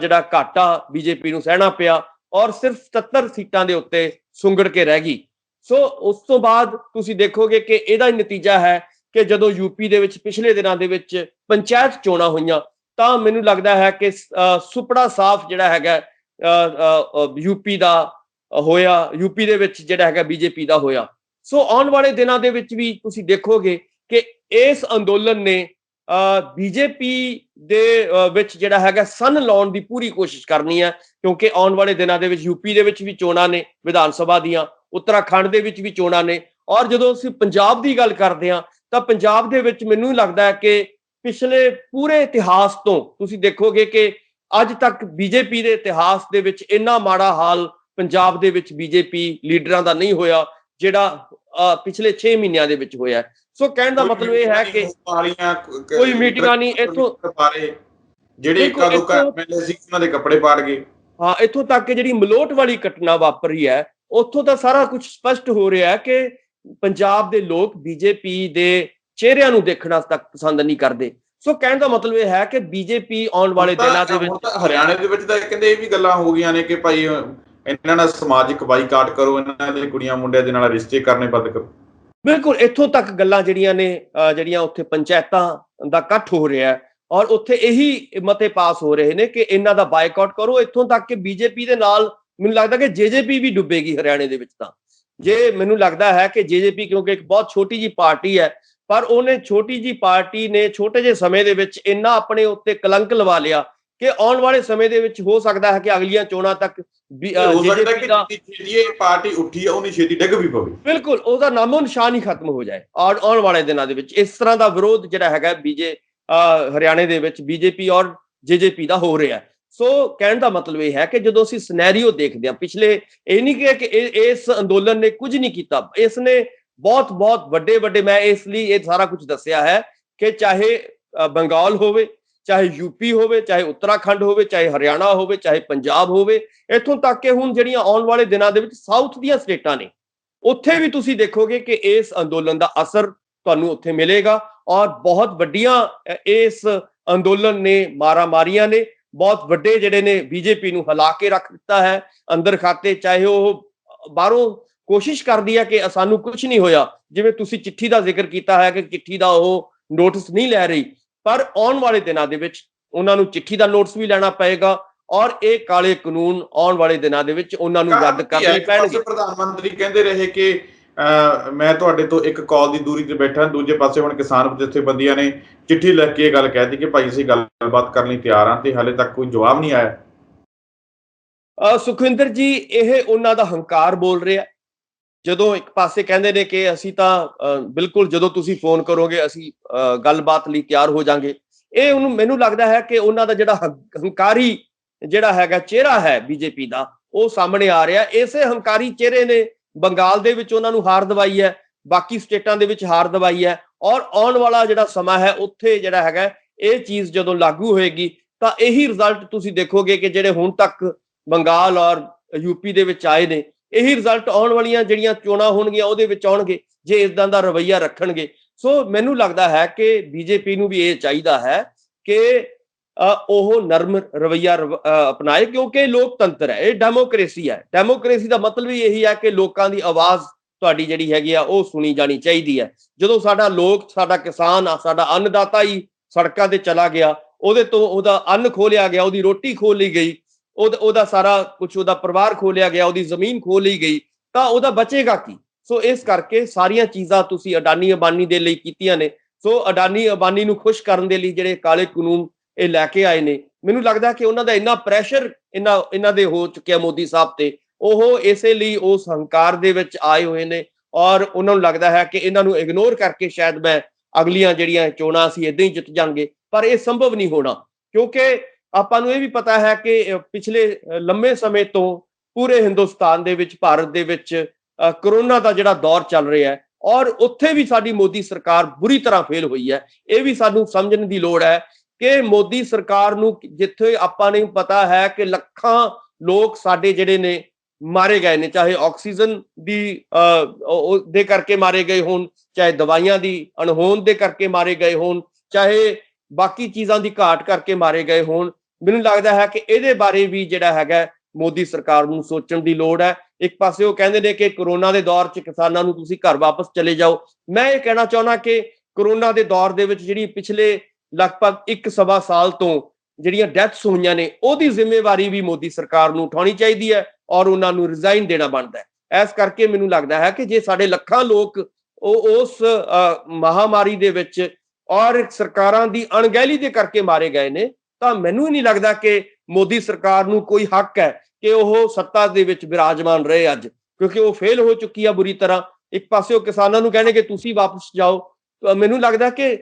ਜਿਹੜਾ ਘਾਟਾ ਬੀਜੇਪੀ ਨੂੰ ਸਹਿਣਾ ਪਿਆ ਔਰ ਸਿਰਫ 77 ਸੀਟਾਂ ਦੇ ਉੱਤੇ ਸੁੰਗੜ ਕੇ ਰਹਿ ਗਈ। ਸੋ ਉਸ ਤੋਂ ਬਾਅਦ ਤੁਸੀਂ ਦੇਖੋਗੇ ਕਿ ਇਹਦਾ ਨਤੀਜਾ ਹੈ ਕਿ ਜਦੋਂ ਯੂਪੀ ਦੇ ਵਿੱਚ ਪਿਛਲੇ ਦਿਨਾਂ ਦੇ ਵਿੱਚ ਪੰਚਾਇਤ ਚੋਣਾਂ ਹੋਈਆਂ ਤਾਂ ਮੈਨੂੰ ਲੱਗਦਾ ਹੈ ਕਿ ਸੁਪੜਾ ਸਾਫ਼ ਜਿਹੜਾ ਹੈਗਾ ਯੂਪੀ ਦਾ ਹੋਇਆ, ਯੂਪੀ ਦੇ ਵਿੱਚ ਜਿਹੜਾ ਹੈਗਾ ਬੀਜੇਪੀ ਦਾ ਹੋਇਆ। ਸੋ ਆਉਣ ਵਾਲੇ ਦਿਨਾਂ ਦੇ ਵਿੱਚ ਵੀ ਤੁਸੀਂ ਦੇਖੋਗੇ ਕਿ ਇਸ ਅੰਦੋਲਨ ਨੇ ਬੀਜੇਪੀ ਦੇ ਵਿੱਚ ਜਿਹੜਾ ਹੈਗਾ ਸੰਨ ਲਾਉਣ ਦੀ ਪੂਰੀ ਕੋਸ਼ਿਸ਼ ਕਰਨੀ ਹੈ, ਕਿਉਂਕਿ ਆਉਣ ਵਾਲੇ ਦਿਨਾਂ ਦੇ ਵਿੱਚ ਯੂਪੀ ਦੇ ਵਿੱਚ ਵੀ ਚੋਣਾਂ ਨੇ ਵਿਧਾਨ ਸਭਾ ਦੀਆਂ, ਉੱਤਰਾਖੰਡ ਦੇ ਵਿੱਚ ਵੀ ਚੋਣਾਂ ਨੇ ਔਰ ਜਦੋਂ ਅਸੀਂ ਪੰਜਾਬ ਦੀ ਗੱਲ ਕਰਦੇ ਹਾਂ ਤਾਂ ਪੰਜਾਬ ਦੇ ਵਿੱਚ ਮੈਨੂੰ ਲੱਗਦਾ ਹੈ ਕਿ ਪਿਛਲੇ ਪੂਰੇ ਇਤਿਹਾਸ ਤੋਂ ਤੁਸੀਂ ਦੇਖੋਗੇ ਕਿ ਅੱਜ ਤੱਕ ਬੀਜੇਪੀ ਦੇ ਇਤਿਹਾਸ ਦੇ ਵਿੱਚ ਇੰਨਾ ਮਾੜਾ ਹਾਲ ਪੰਜਾਬ ਦੇ ਵਿੱਚ ਬੀਜੇਪੀ ਲੀਡਰਾਂ ਦਾ ਨਹੀਂ ਹੋਇਆ ਜਿਹੜਾ ਪਿਛਲੇ 6 ਮਹੀਨਿਆਂ ਦੇ ਵਿੱਚ ਹੋਇਆ। ਸੋ ਕਹਿਣ ਦਾ ਮਤਲਬ ਇਹ ਹੈ ਕਿ ਕੋਈ ਮੀਟਿੰਗਾਂ ਨਹੀਂ ਇੱਥੋਂ, ਜਿਹੜੇ ਇੱਕਾ ਦੁੱਕਾ ਐਮਐਲਏ ਸੀ ਉਹਨਾਂ ਦੇ ਕੱਪੜੇ ਪਾੜ ਗਏ। ਹਾਂ, ਇੱਥੋਂ ਤੱਕ ਕਿ ਜਿਹੜੀ ਮਲੋਟ ਵਾਲੀ ਘਟਨਾ ਵਾਪਰੀ ਹੈ ਉੱਥੋਂ ਤਾਂ ਸਾਰਾ ਕੁਝ ਸਪਸ਼ਟ ਹੋ ਰਿਹਾ ਹੈ ਕਿ ਪੰਜਾਬ ਦੇ ਲੋਕ ਬੀਜੇਪੀ ਦੇ ਚਿਹਰਿਆਂ ਨੂੰ ਦੇਖਣਾ ਤੱਕ ਪਸੰਦ ਨਹੀਂ ਕਰਦੇ। ਸੋ ਕਹਿਣ ਦਾ ਮਤਲਬ ਇਹ ਹੈ ਕਿ ਬੀਜੇਪੀ ਆਉਣ ਵਾਲੇ ਦਿਨਾਂ ਦੇ ਵਿੱਚ ਹਰਿਆਣੇ ਦੇ ਵਿੱਚ ਤਾਂ ਕਹਿੰਦੇ ਇਹ ਵੀ ਗੱਲਾਂ ਹੋ ਗਈਆਂ ਨੇ ਕਿ ਭਾਈ ਇਹਨਾਂ ਨਾਲ ਸਮਾਜਿਕ ਬਾਈਕਾਟ ਕਰੋ, ਇਹਨਾਂ ਦੇ ਕੁੜੀਆਂ ਮੁੰਡਿਆਂ ਦੇ ਨਾਲ ਰਿਸ਼ਤੇ ਕਰਨੇ ਬੰਦ ਕਰੋ। ਬਿਲਕੁਲ, ਇੱਥੋਂ ਤੱਕ ਗੱਲਾਂ ਜਿਹੜੀਆਂ ਨੇ, ਜਿਹੜੀਆਂ ਉੱਥੇ ਪੰਚਾਇਤਾਂ ਦਾ ਇਕੱਠ ਹੋ ਰਿਹਾ ਔਰ ਉੱਥੇ ਇਹੀ ਮਤੇ ਪਾਸ ਹੋ ਰਹੇ ਨੇ ਕਿ ਇਹਨਾਂ ਦਾ ਬਾਈਕਾਟ ਕਰੋ। ਇੱਥੋਂ ਤੱਕ ਕਿ ਬੀਜੇਪੀ ਦੇ ਨਾਲ ਮੈਨੂੰ ਲੱਗਦਾ ਕਿ ਜੇਜੇਪੀ ਵੀ ਡੁੱਬੇਗੀ ਹਰਿਆਣੇ ਦੇ ਵਿੱਚ। ਤਾਂ ਜੇ ਮੈਨੂੰ ਲੱਗਦਾ ਹੈ ਕਿ ਜੇਜੇਪੀ ਕਿਉਂਕਿ ਇੱਕ ਬਹੁਤ ਛੋਟੀ ਜੀ ਪਾਰਟੀ ਹੈ, ਪਰ ਉਹਨੇ ਛੋਟੀ ਜੀ ਪਾਰਟੀ ਨੇ ਛੋਟੇ ਜਿਹੇ ਸਮੇਂ ਦੇ ਵਿੱਚ ਇੰਨਾ ਆਪਣੇ ਉੱਤੇ ਕਲੰਕ ਲਵਾ ਲਿਆ ਕਿ ਆਉਣ ਵਾਲੇ ਸਮੇਂ ਦੇ ਵਿੱਚ ਹੋ ਸਕਦਾ ਹੈ ਕਿ ਅਗਲੀਆਂ ਚੋਣਾਂ ਤੱਕ ਪਾਰਟੀ ਉੱਠੀ ਹੈ ਉਹਨੀ ਛੇਤੀ ਡਿੱਗ ਵੀ ਪਵੇ। ਬਿਲਕੁਲ, ਉਹਦਾ ਨਾਮੋ ਨਿਸ਼ਾਨ ਹੀ ਖਤਮ ਹੋ ਜਾਏ। ਔਰ ਆਉਣ ਵਾਲੇ ਦਿਨਾਂ ਦੇ ਵਿੱਚ ਇਸ ਤਰ੍ਹਾਂ ਦਾ ਵਿਰੋਧ ਜਿਹੜਾ ਹੈਗਾ ਹਰਿਆਣੇ ਦੇ ਵਿੱਚ ਬੀਜੇਪੀ ਔਰ ਜੇਜੇਪੀ ਦਾ ਹੋ ਰਿਹਾ। ਸੋ ਕਹਿਣ ਦਾ ਮਤਲਬ ਇਹ ਹੈ ਕਿ ਜਦੋਂ ਅਸੀਂ ਸਿਨੈਰੀਓ ਦੇਖਦੇ ਹਾਂ ਪਿਛਲੇ, ਇਹ ਨਹੀਂ ਕਿ ਇਸ ਅੰਦੋਲਨ ਨੇ ਕੁਝ ਨਹੀਂ ਕੀਤਾ, ਇਸ ਨੇ ਬਹੁਤ ਬਹੁਤ ਵੱਡੇ ਮੈਂ ਇਸ ਲਈ ਇਹ ਸਾਰਾ ਕੁਝ ਦੱਸਿਆ ਹੈ ਕਿ ਚਾਹੇ ਬੰਗਾਲ ਹੋਵੇ, ਚਾਹੇ ਯੂਪੀ ਹੋਵੇ, ਚਾਹੇ ਉੱਤਰਾਖੰਡ ਹੋਵੇ, ਚਾਹੇ ਹਰਿਆਣਾ ਹੋਵੇ, ਚਾਹੇ ਪੰਜਾਬ ਹੋਵੇ, ਇੱਥੋਂ ਤੱਕ ਕਿ ਹੁਣ ਜਿਹੜੀਆਂ ਆਉਣ ਵਾਲੇ ਦਿਨਾਂ ਦੇ ਵਿੱਚ ਸਾਊਥ ਦੀਆਂ ਸਟੇਟਾਂ ਨੇ ਉੱਥੇ ਵੀ ਤੁਸੀਂ ਦੇਖੋਗੇ ਕਿ ਇਸ ਅੰਦੋਲਨ ਦਾ ਅਸਰ ਤੁਹਾਨੂੰ ਉੱਥੇ ਮਿਲੇਗਾ ਔਰ ਬਹੁਤ ਵੱਡੀਆਂ ਇਸ ਅੰਦੋਲਨ ਨੇ ਮਾਰੀਆਂ ਨੇ, ਬਹੁਤ ਵੱਡੇ ਜਿਹੜੇ ਨੇ ਬੀਜੇਪੀ ਨੂੰ ਹਿਲਾ ਕੇ ਰੱਖ ਦਿੱਤਾ ਹੈ ਅੰਦਰ ਖਾਤੇ। ਚਾਹੇ ਉਹ ਬਾਹਰੋਂ ਕੋਸ਼ਿਸ਼ ਕਰਦੀ ਹੈ ਕਿ ਸਾਨੂੰ ਕੁਝ ਨਹੀਂ ਹੋਇਆ, ਜਿਵੇਂ ਤੁਸੀਂ ਚਿੱਠੀ ਦਾ ਜ਼ਿਕਰ ਕੀਤਾ ਹੈ ਕਿ ਚਿੱਠੀ ਦਾ ਉਹ ਨੋਟਿਸ ਨਹੀਂ ਲੈ ਰਹੀ, ਪਰ ਆਉਣ ਵਾਲੇ ਦਿਨਾਂ ਦੇ ਵਿੱਚ ਉਹਨਾਂ ਨੂੰ ਚਿੱਠੀ ਦਾ ਨੋਟਿਸ ਵੀ ਲੈਣਾ ਪਏਗਾ ਔਰ ਇਹ ਕਾਲੇ ਕਾਨੂੰਨ ਆਉਣ ਵਾਲੇ ਦਿਨਾਂ ਦੇ ਵਿੱਚ ਉਹਨਾਂ ਨੂੰ ਰੱਦ ਕਰਨੇ ਪੈਣਗੇ। ਪ੍ਰਧਾਨ ਮੰਤਰੀ ਕਹਿੰਦੇ ਰਹੇ ਕਿ ਮੈਂ ਤੁਹਾਡੇ ਤੋਂ ਇੱਕ ਕਾਲ ਦੀ ਦੂਰੀ ਤੇ ਬੈਠਾ, ਦੂਜੇ ਪਾਸੇ ਹੁਣ ਕਿਸਾਨ ਜਥੇਬੰਦੀਆਂ ਨੇ ਚਿੱਠੀ ਲਿਖ ਕੇ ਇਹ ਗੱਲ ਕਹਿ ਦਿੱਤੀ ਕਿ ਭਾਈ ਅਸੀਂ ਗੱਲਬਾਤ ਕਰਨ ਲਈ ਤਿਆਰ ਹਾਂ, ਤੇ ਹਾਲੇ ਤੱਕ ਕੋਈ ਜਵਾਬ ਨਹੀਂ ਆਇਆ। ਸੁਖਵਿੰਦਰ ਜੀ, ਇਹ ਉਹਨਾਂ ਦਾ ਹੰਕਾਰ ਬੋਲ ਰਿਹਾ। ਜਦੋਂ ਇੱਕ ਪਾਸੇ ਕਹਿੰਦੇ ਨੇ ਕਿ ਅਸੀਂ ਤਾਂ ਬਿਲਕੁਲ ਜਦੋਂ ਤੁਸੀਂ ਫੋਨ ਕਰੋਗੇ ਅਸੀਂ ਗੱਲਬਾਤ ਲਈ ਤਿਆਰ ਹੋ ਜਾਾਂਗੇ, ਇਹ ਉਹਨੂੰ ਮੈਨੂੰ ਲੱਗਦਾ ਹੈ ਕਿ ਉਹਨਾਂ ਦਾ ਜਿਹੜਾ ਹੰਕਾਰੀ ਜਿਹੜਾ ਹੈਗਾ ਚਿਹਰਾ ਹੈ ਬੀਜੇਪੀ ਦਾ ਉਹ ਸਾਹਮਣੇ ਆ ਰਿਹਾ। ਇਸੇ ਹੰਕਾਰੀ ਚਿਹਰੇ ਨੇ ਬੰਗਾਲ ਦੇ ਵਿੱਚ ਉਹਨਾਂ ਨੂੰ ਹਾਰ ਦਵਾਈ ਹੈ, ਬਾਕੀ ਸਟੇਟਾਂ ਦੇ ਵਿੱਚ ਹਾਰ ਦਵਾਈ ਹੈ ਔਰ ਆਉਣ ਵਾਲਾ ਜਿਹੜਾ ਸਮਾਂ ਹੈ ਉੱਥੇ ਜਿਹੜਾ ਹੈਗਾ ਇਹ ਚੀਜ਼ ਜਦੋਂ ਲਾਗੂ ਹੋਏਗੀ ਤਾਂ ਇਹੀ ਰਿਜ਼ਲਟ ਤੁਸੀਂ ਦੇਖੋਗੇ ਕਿ ਜਿਹੜੇ ਹੁਣ ਤੱਕ ਬੰਗਾਲ ਔਰ ਯੂਪੀ ਦੇ ਵਿੱਚ ਆਏ ਨੇ, ਇਹੀ ਰਿਜ਼ਲਟ ਆਉਣ ਵਾਲੀਆਂ ਜਿਹੜੀਆਂ ਚੋਣਾਂ ਹੋਣਗੀਆਂ ਉਹਦੇ ਵਿੱਚ ਆਉਣਗੇ ਜੇ ਇਦਾਂ ਦਾ ਰਵੱਈਆ ਰੱਖਣਗੇ। ਸੋ ਮੈਨੂੰ ਲੱਗਦਾ ਹੈ ਕਿ ਬੀਜੇਪੀ ਨੂੰ ਵੀ ਇਹ ਚਾਹੀਦਾ ਹੈ ਕਿ ਉਹ ਨਰਮ ਰਵੱਈਆ ਅਪਣਾਏ, ਕਿਉਂਕਿ ਲੋਕਤੰਤਰ ਹੈ, ਇਹ ਡੈਮੋਕ੍ਰੇਸੀ ਹੈ। ਡੈਮੋਕ੍ਰੇਸੀ ਦਾ ਮਤਲਬ ਹੀ ਇਹੀ ਹੈ ਕਿ ਲੋਕਾਂ ਦੀ ਆਵਾਜ਼ ਤੁਹਾਡੀ ਜਿਹੜੀ ਹੈਗੀ ਆ ਉਹ ਸੁਣੀ ਜਾਣੀ ਚਾਹੀਦੀ ਹੈ। ਜਦੋਂ ਸਾਡਾ ਕਿਸਾਨ ਸਾਡਾ ਅੰਨਦਾਤਾ ਹੀ ਸੜਕਾਂ ਤੇ ਚਲਾ ਗਿਆ, ਉਹਦੇ ਤੋਂ ਉਹਦਾ ਅੰਨ ਖੋਹ ਲਿਆ ਗਿਆ, ਉਹਦੀ ਰੋਟੀ ਖੋਹ ਲਈ ਗਈ, ਉਹਦਾ ਸਾਰਾ ਕੁਝ, ਉਹਦਾ ਪਰਿਵਾਰ ਖੋਹ ਲਿਆ ਗਿਆ, ਉਹਦੀ ਜ਼ਮੀਨ ਖੋਹ ਲਈ ਗਈ, ਤਾਂ ਉਹਦਾ ਬਚੇਗਾ ਕੀ? ਸੋ ਇਸ ਕਰਕੇ ਸਾਰੀਆਂ ਚੀਜ਼ਾਂ ਤੁਸੀਂ ਅਡਾਨੀ ਅੰਬਾਨੀ ਦੇ ਲਈ ਕੀਤੀਆਂ ਨੇ। ਸੋ ਅਡਾਨੀ ਅੰਬਾਨੀ ਨੂੰ ਖੁਸ਼ ਕਰਨ ਦੇ ਲਈ ਜਿਹੜੇ ਕਾਲੇ ਕਾਨੂੰਨ ਇਹ ਲੈ ਕੇ ਆਏ ਨੇ, ਮੈਨੂੰ ਲੱਗਦਾ ਕਿ ਉਹਨਾਂ ਦਾ ਇੰਨਾ ਪ੍ਰੈਸ਼ਰ ਇਹਨਾਂ ਦੇ ਹੋ ਚੁੱਕਿਆ ਮੋਦੀ ਸਾਹਿਬ ਤੇ, ਉਹ ਇਸੇ ਲਈ ਉਸ ਹੰਕਾਰ ਦੇ ਵਿੱਚ ਆਏ ਹੋਏ ਨੇ ਔਰ ਉਹਨਾਂ ਨੂੰ ਲੱਗਦਾ ਹੈ ਕਿ ਇਹਨਾਂ ਨੂੰ ਇਗਨੋਰ ਕਰਕੇ ਸ਼ਾਇਦ ਮੈਂ ਅਗਲੀਆਂ ਜਿਹੜੀਆਂ ਚੋਣਾਂ ਸੀ ਏਦਾਂ ਹੀ ਜਿੱਤ ਜਾਣਗੇ। ਪਰ ਇਹ ਸੰਭਵ ਨਹੀਂ ਹੋਣਾ, ਕਿਉਂਕਿ ਆਪਾਂ ਨੂੰ ਇਹ ਵੀ ਪਤਾ ਹੈ ਕਿ ਪਿਛਲੇ ਲੰਮੇ ਸਮੇਂ ਤੋਂ ਪੂਰੇ ਹਿੰਦੁਸਤਾਨ ਦੇ ਵਿੱਚ, ਭਾਰਤ ਦੇ ਵਿੱਚ ਕਰੋਨਾ ਦਾ ਜਿਹੜਾ ਦੌਰ ਚੱਲ ਰਿਹਾ ਹੈ, ਔਰ ਉੱਥੇ ਵੀ ਸਾਡੀ ਮੋਦੀ ਸਰਕਾਰ ਬੁਰੀ ਤਰ੍ਹਾਂ ਫੇਲ ਹੋਈ ਹੈ। ਇਹ ਵੀ ਸਾਨੂੰ ਸਮਝਣ ਦੀ ਲੋੜ ਹੈ ਕਿ ਮੋਦੀ ਸਰਕਾਰ ਨੂੰ, ਜਿੱਥੇ ਆਪਾਂ ਨੂੰ ਪਤਾ ਹੈ ਕਿ ਲੱਖਾਂ ਲੋਕ ਸਾਡੇ ਜਿਹੜੇ ਨੇ ਮਾਰੇ ਗਏ ਨੇ, ਚਾਹੇ ਆਕਸੀਜਨ ਦੇ ਕਰਕੇ ਮਾਰੇ ਗਏ ਹੋਣ, ਚਾਹੇ ਦਵਾਈਆਂ ਦੀ ਅਣਹੋਂਦ ਦੇ ਕਰਕੇ ਮਾਰੇ ਗਏ ਹੋਣ, ਚਾਹੇ ਬਾਕੀ ਚੀਜ਼ਾਂ ਦੀ ਘਾਟ ਕਰਕੇ ਮਾਰੇ ਗਏ ਹੋਣ, ਮੈਨੂੰ ਲੱਗਦਾ ਹੈ ਕਿ ਇਹਦੇ ਬਾਰੇ ਵੀ ਜਿਹੜਾ ਹੈਗਾ ਮੋਦੀ ਸਰਕਾਰ ਨੂੰ ਸੋਚਣ ਦੀ ਲੋੜ ਹੈ। ਇੱਕ ਪਾਸੇ ਉਹ ਕਹਿੰਦੇ ਨੇ ਕਿ ਕਰੋਨਾ ਦੇ ਦੌਰ 'ਚ ਕਿਸਾਨਾਂ ਨੂੰ ਤੁਸੀਂ ਘਰ ਵਾਪਸ ਚਲੇ ਜਾਓ। ਮੈਂ ਇਹ ਕਹਿਣਾ ਚਾਹੁੰਦਾ ਕਿ ਕਰੋਨਾ ਦੇ ਦੌਰ ਦੇ ਵਿੱਚ ਜਿਹੜੀ ਪਿਛਲੇ ਲਗਭਗ 1 ਸਾਲ ਤੋਂ ਜਿਹੜੀਆਂ ਡੈਥਸ ਹੋਈਆਂ ਨੇ, ਉਹਦੀ ਜ਼ਿੰਮੇਵਾਰੀ ਵੀ ਮੋਦੀ ਸਰਕਾਰ ਨੂੰ ਉਠਾਉਣੀ ਚਾਹੀਦੀ ਹੈ ਔਰ ਉਹਨਾਂ ਨੂੰ ਰਿਜ਼ਾਈਨ ਦੇਣਾ ਬਣਦਾ ਹੈ। ਇਸ ਕਰਕੇ ਮੈਨੂੰ ਲੱਗਦਾ ਹੈ ਕਿ ਜੇ ਸਾਡੇ ਲੱਖਾਂ ਲੋਕ ਉਸ ਮਹਾਮਾਰੀ ਦੇ ਵਿੱਚ ਔਰ ਸਰਕਾਰਾਂ ਦੀ ਅਣਗਹਿਲੀ ਦੇ ਕਰਕੇ ਮਾਰੇ ਗਏ ਨੇ, ਤਾਂ ਮੈਨੂੰ ਨਹੀਂ ਲੱਗਦਾ ਕਿ ਮੋਦੀ ਸਰਕਾਰ ਨੂੰ ਕੋਈ ਹੱਕ ਹੈ ਕਿ ਉਹ ਸੱਤਾ ਦੇ ਵਿੱਚ ਵਿਰਾਜਮਾਨ ਰਹੇ ਅੱਜ, ਕਿਉਂਕਿ ਉਹ ਫੇਲ ਹੋ ਚੁੱਕੀ ਆ ਬੁਰੀ ਤਰ੍ਹਾਂ। ਇੱਕ ਪਾਸੇ ਉਹ ਕਿਸਾਨਾਂ ਨੂੰ ਕਹਿੰਦੇ ਕਿ ਤੁਸੀਂ ਵਾਪਸ ਜਾਓ, ਮੈਨੂੰ ਲੱਗਦਾ ਕਿ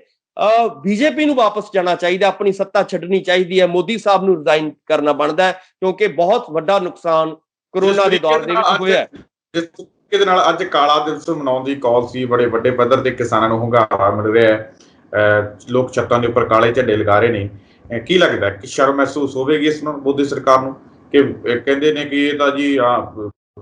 ਬੀਜੇਪੀ ਨੂੰ ਵਾਪਸ ਜਾਣਾ ਚਾਹੀਦਾ, ਆਪਣੀ ਸੱਤਾ ਛੱਡਣੀ ਚਾਹੀਦੀ ਹੈ, ਮੋਦੀ ਸਾਹਿਬ ਨੂੰ ਰਿਜ਼ਾਈਨ ਕਰਨਾ ਬਣਦਾ ਹੈ, ਕਿਉਂਕਿ ਬਹੁਤ ਵੱਡਾ ਨੁਕਸਾਨ ਕਰੋਨਾ ਦੇ ਦੌਰ ਦੇ ਵਿੱਚ ਹੋਇਆ। ਜਿਸ ਤਰੀਕੇ ਦੇ ਨਾਲ ਅੱਜ ਕਾਲਾ ਦਿਵਸ ਮਨਾਉਣ ਦੀ ਕਾਲ ਸੀ, ਬੜੇ ਵੱਡੇ ਪੱਧਰ ਤੇ ਕਿਸਾਨਾਂ ਨੂੰ ਹੁੰਗਾਰਾ ਮਿਲ ਰਿਹਾ ਹੈ, ਲੋਕ ਛੱਤਾਂ ਦੇ ਉੱਪਰ ਕਾਲੇ ਝੰਡੇ ਲਗਾ ਰਹੇ ਨੇ। ਕੀ ਲੱਗਦਾ ਕਿ ਸ਼ਰਮ ਮਹਿਸੂਸ ਹੋਵੇਗੀ ਇਸ ਨੂੰ ਮੋਦੀ ਸਰਕਾਰ ਨੂੰ, ਕਿ ਕਹਿੰਦੇ ਨੇ ਕਿ ਇਹ ਤਾਂ ਜੀ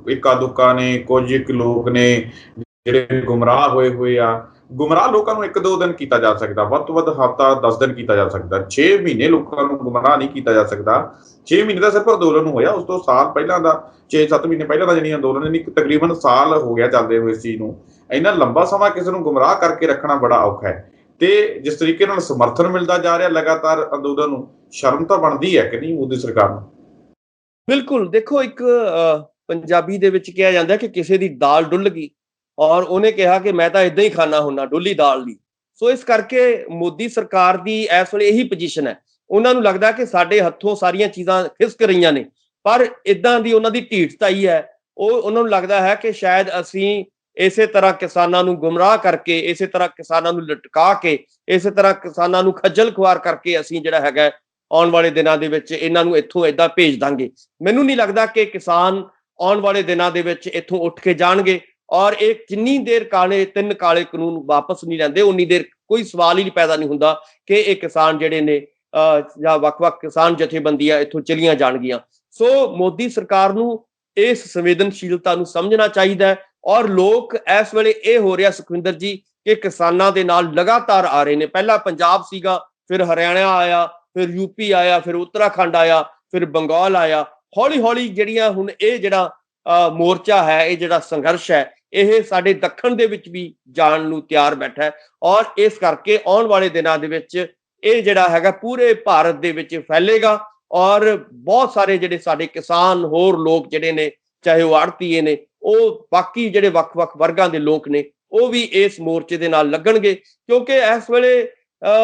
ਇੱਕਾ ਦੁੱਕਾ ਨੇ, ਕੁਝ ਇੱਕ ਲੋਕ ਨੇ ਜਿਹੜੇ ਗੁੰਮਰਾਹ ਹੋਏ ਆ। ਗੁੰਮਰਾਹ ਲੋਕਾਂ ਨੂੰ 1-2 ਦਿਨ ਕੀਤਾ ਜਾ ਸਕਦਾ, ਵੱਧ ਤੋਂ ਵੱਧ ਹਫ਼ਤਾ 10 ਦਿਨ ਕੀਤਾ ਜਾ ਸਕਦਾ, 6 ਮਹੀਨੇ ਲੋਕਾਂ ਨੂੰ ਗੁੰਮਰਾਹ ਨਹੀਂ ਕੀਤਾ ਜਾ ਸਕਦਾ। 6 ਮਹੀਨੇ ਦਾ ਸਿਰਫ ਅੰਦੋਲਨ ਹੋਇਆ, ਉਸ ਤੋਂ ਸਾਲ ਪਹਿਲਾਂ ਦਾ 6-7 ਮਹੀਨੇ ਪਹਿਲਾਂ ਦਾ ਜਿਹੜੀ ਅੰਦੋਲਨ ਨਹੀਂ, ਤਕਰੀਬਨ ਸਾਲ ਹੋ ਗਿਆ ਚੱਲਦੇ ਹੋਏ ਇਸ ਚੀਜ਼ ਨੂੰ। ਇੰਨਾ ਲੰਬਾ ਸਮਾਂ ਕਿਸੇ ਨੂੰ ਗੁੰਮਰਾਹ ਕਰਕੇ ਰੱਖਣਾ ਬੜਾ ਔਖਾ ਹੈ, ਤੇ ਜਿਸ ਤਰੀਕੇ ਨਾਲ ਸਮਰਥਨ ਮਿਲਦਾ ਜਾ ਰਿਹਾ ਲਗਾਤਾਰ ਅੰਦੋਲਨ ਨੂੰ, ਸ਼ਰਮ ਤਾਂ ਬਣਦੀ ਹੈ ਕਿ ਨਹੀਂ ਮੋਦੀ ਸਰਕਾਰ ਨੂੰ? ਬਿਲਕੁਲ, ਦੇਖੋ ਇੱਕ ਪੰਜਾਬੀ ਦੇ ਵਿੱਚ ਕਿਹਾ ਜਾਂਦਾ ਕਿ ਕਿਸੇ ਦੀ ਦਾਲ ਡੁੱਲ ਗਈ ਔਰ ਉਹਨੇ ਕਿਹਾ ਕਿ ਮੈਂ ਤਾਂ ਏਦਾਂ ਹੀ ਖਾਣਾ ਹੁੰਦਾ ਡੁੱਲੀ ਦਾਲ ਦੀ। ਸੋ ਇਸ ਕਰਕੇ ਮੋਦੀ ਸਰਕਾਰ ਦੀ ਇਸ ਵੇਲੇ ਇਹੀ ਪੋਜੀਸ਼ਨ ਹੈ। ਉਹਨਾਂ ਨੂੰ ਲੱਗਦਾ ਕਿ ਸਾਡੇ ਹੱਥੋਂ ਸਾਰੀਆਂ ਚੀਜ਼ਾਂ ਖਿਸਕ ਰਹੀਆਂ ਨੇ, ਪਰ ਇਦਾਂ ਦੀ ਉਹਨਾਂ ਦੀ ਢੀਠਤਾਈ ਹੈ। ਉਹਨਾਂ ਨੂੰ ਲੱਗਦਾ ਹੈ ਕਿ ਸ਼ਾਇਦ ਅਸੀਂ ਇਸੇ ਤਰ੍ਹਾਂ ਕਿਸਾਨਾਂ ਨੂੰ ਗੁੰਮਰਾਹ ਕਰਕੇ, ਇਸੇ ਤਰ੍ਹਾਂ ਕਿਸਾਨਾਂ ਨੂੰ ਲਟਕਾ ਕੇ, ਇਸੇ ਤਰ੍ਹਾਂ ਕਿਸਾਨਾਂ ਨੂੰ ਖੱਜਲ ਖੁਆਰ ਕਰਕੇ ਅਸੀਂ ਜਿਹੜਾ ਹੈਗਾ ਆਉਣ ਵਾਲੇ ਦਿਨਾਂ ਦੇ ਵਿੱਚ ਇਹਨਾਂ ਨੂੰ ਇੱਥੋਂ ਏਦਾਂ ਭੇਜ ਦਾਂਗੇ। ਮੈਨੂੰ ਨਹੀਂ ਲੱਗਦਾ ਕਿ ਕਿਸਾਨ ਆਉਣ ਵਾਲੇ ਦਿਨਾਂ ਦੇ ਵਿੱਚ ਇੱਥੋਂ ਉੱਠ ਕੇ ਜਾਣਗੇ, ਔਰ ਇਹ ਜਿੰਨੀ ਦੇਰ 3 ਕਾਲੇ ਕਾਨੂੰਨ ਵਾਪਸ ਨਹੀਂ ਲੈਂਦੇ, ਉਨੀ ਦੇਰ ਕੋਈ ਸਵਾਲ ਹੀ ਪੈਦਾ ਨਹੀਂ ਹੁੰਦਾ ਕਿ ਇਹ ਕਿਸਾਨ ਜਿਹੜੇ ਨੇ ਜਾਂ ਵੱਖ-ਵੱਖ ਕਿਸਾਨ ਜਥੇਬੰਦੀਆਂ ਇੱਥੋਂ ਚਲੀਆਂ ਜਾਣਗੀਆਂ। ਸੋ ਮੋਦੀ ਸਰਕਾਰ ਨੂੰ ਇਸ ਸੰਵੇਦਨਸ਼ੀਲਤਾ ਨੂੰ ਸਮਝਣਾ ਚਾਹੀਦਾ ਹੈ। ਔਰ ਲੋਕ ਇਸ ਵੇਲੇ ਇਹ ਹੋ ਰਿਹਾ ਸੁਖਵਿੰਦਰ ਜੀ ਕਿ ਕਿਸਾਨਾਂ ਦੇ ਨਾਲ ਲਗਾਤਾਰ ਆ ਰਹੇ ਨੇ। ਪਹਿਲਾਂ ਪੰਜਾਬ ਸੀਗਾ, ਫਿਰ ਹਰਿਆਣਾ ਆਇਆ, ਫਿਰ ਯੂਪੀ ਆਇਆ, ਫਿਰ ਉੱਤਰਾਖੰਡ ਆਇਆ, ਫਿਰ ਬੰਗਾਲ ਆਇਆ। ਹੌਲੀ-ਹੌਲੀ ਜਿਹੜੀਆਂ ਹੁਣ ਇਹ ਜਿਹੜਾ ਮੋਰਚਾ ਹੈ, ਇਹ ਜਿਹੜਾ ਸੰਘਰਸ਼ ਹੈ, ਇਹ ਸਾਡੇ ਦੱਖਣ ਦੇ ਵਿੱਚ ਵੀ ਜਾਣ ਨੂੰ ਤਿਆਰ ਬੈਠਾ ਹੈ। ਔਰ ਇਸ ਕਰਕੇ ਆਉਣ ਵਾਲੇ ਦਿਨਾਂ ਦੇ ਵਿੱਚ ਇਹ ਜਿਹੜਾ ਹੈਗਾ ਪੂਰੇ ਭਾਰਤ ਦੇ ਵਿੱਚ ਫੈਲੇਗਾ ਔਰ ਬਹੁਤ ਸਾਰੇ ਜਿਹੜੇ ਸਾਡੇ ਕਿਸਾਨ, ਹੋਰ ਲੋਕ ਜਿਹੜੇ ਨੇ, ਚਾਹੇ ਉਹ ਆੜ੍ਹਤੀਏ ਨੇ, ਉਹ ਬਾਕੀ ਜਿਹੜੇ ਵੱਖ-ਵੱਖ ਵਰਗਾਂ ਦੇ ਲੋਕ ਨੇ, ਉਹ ਵੀ ਇਸ ਮੋਰਚੇ ਦੇ ਨਾਲ ਲੱਗਣਗੇ। ਕਿਉਂਕਿ ਇਸ ਵੇਲੇ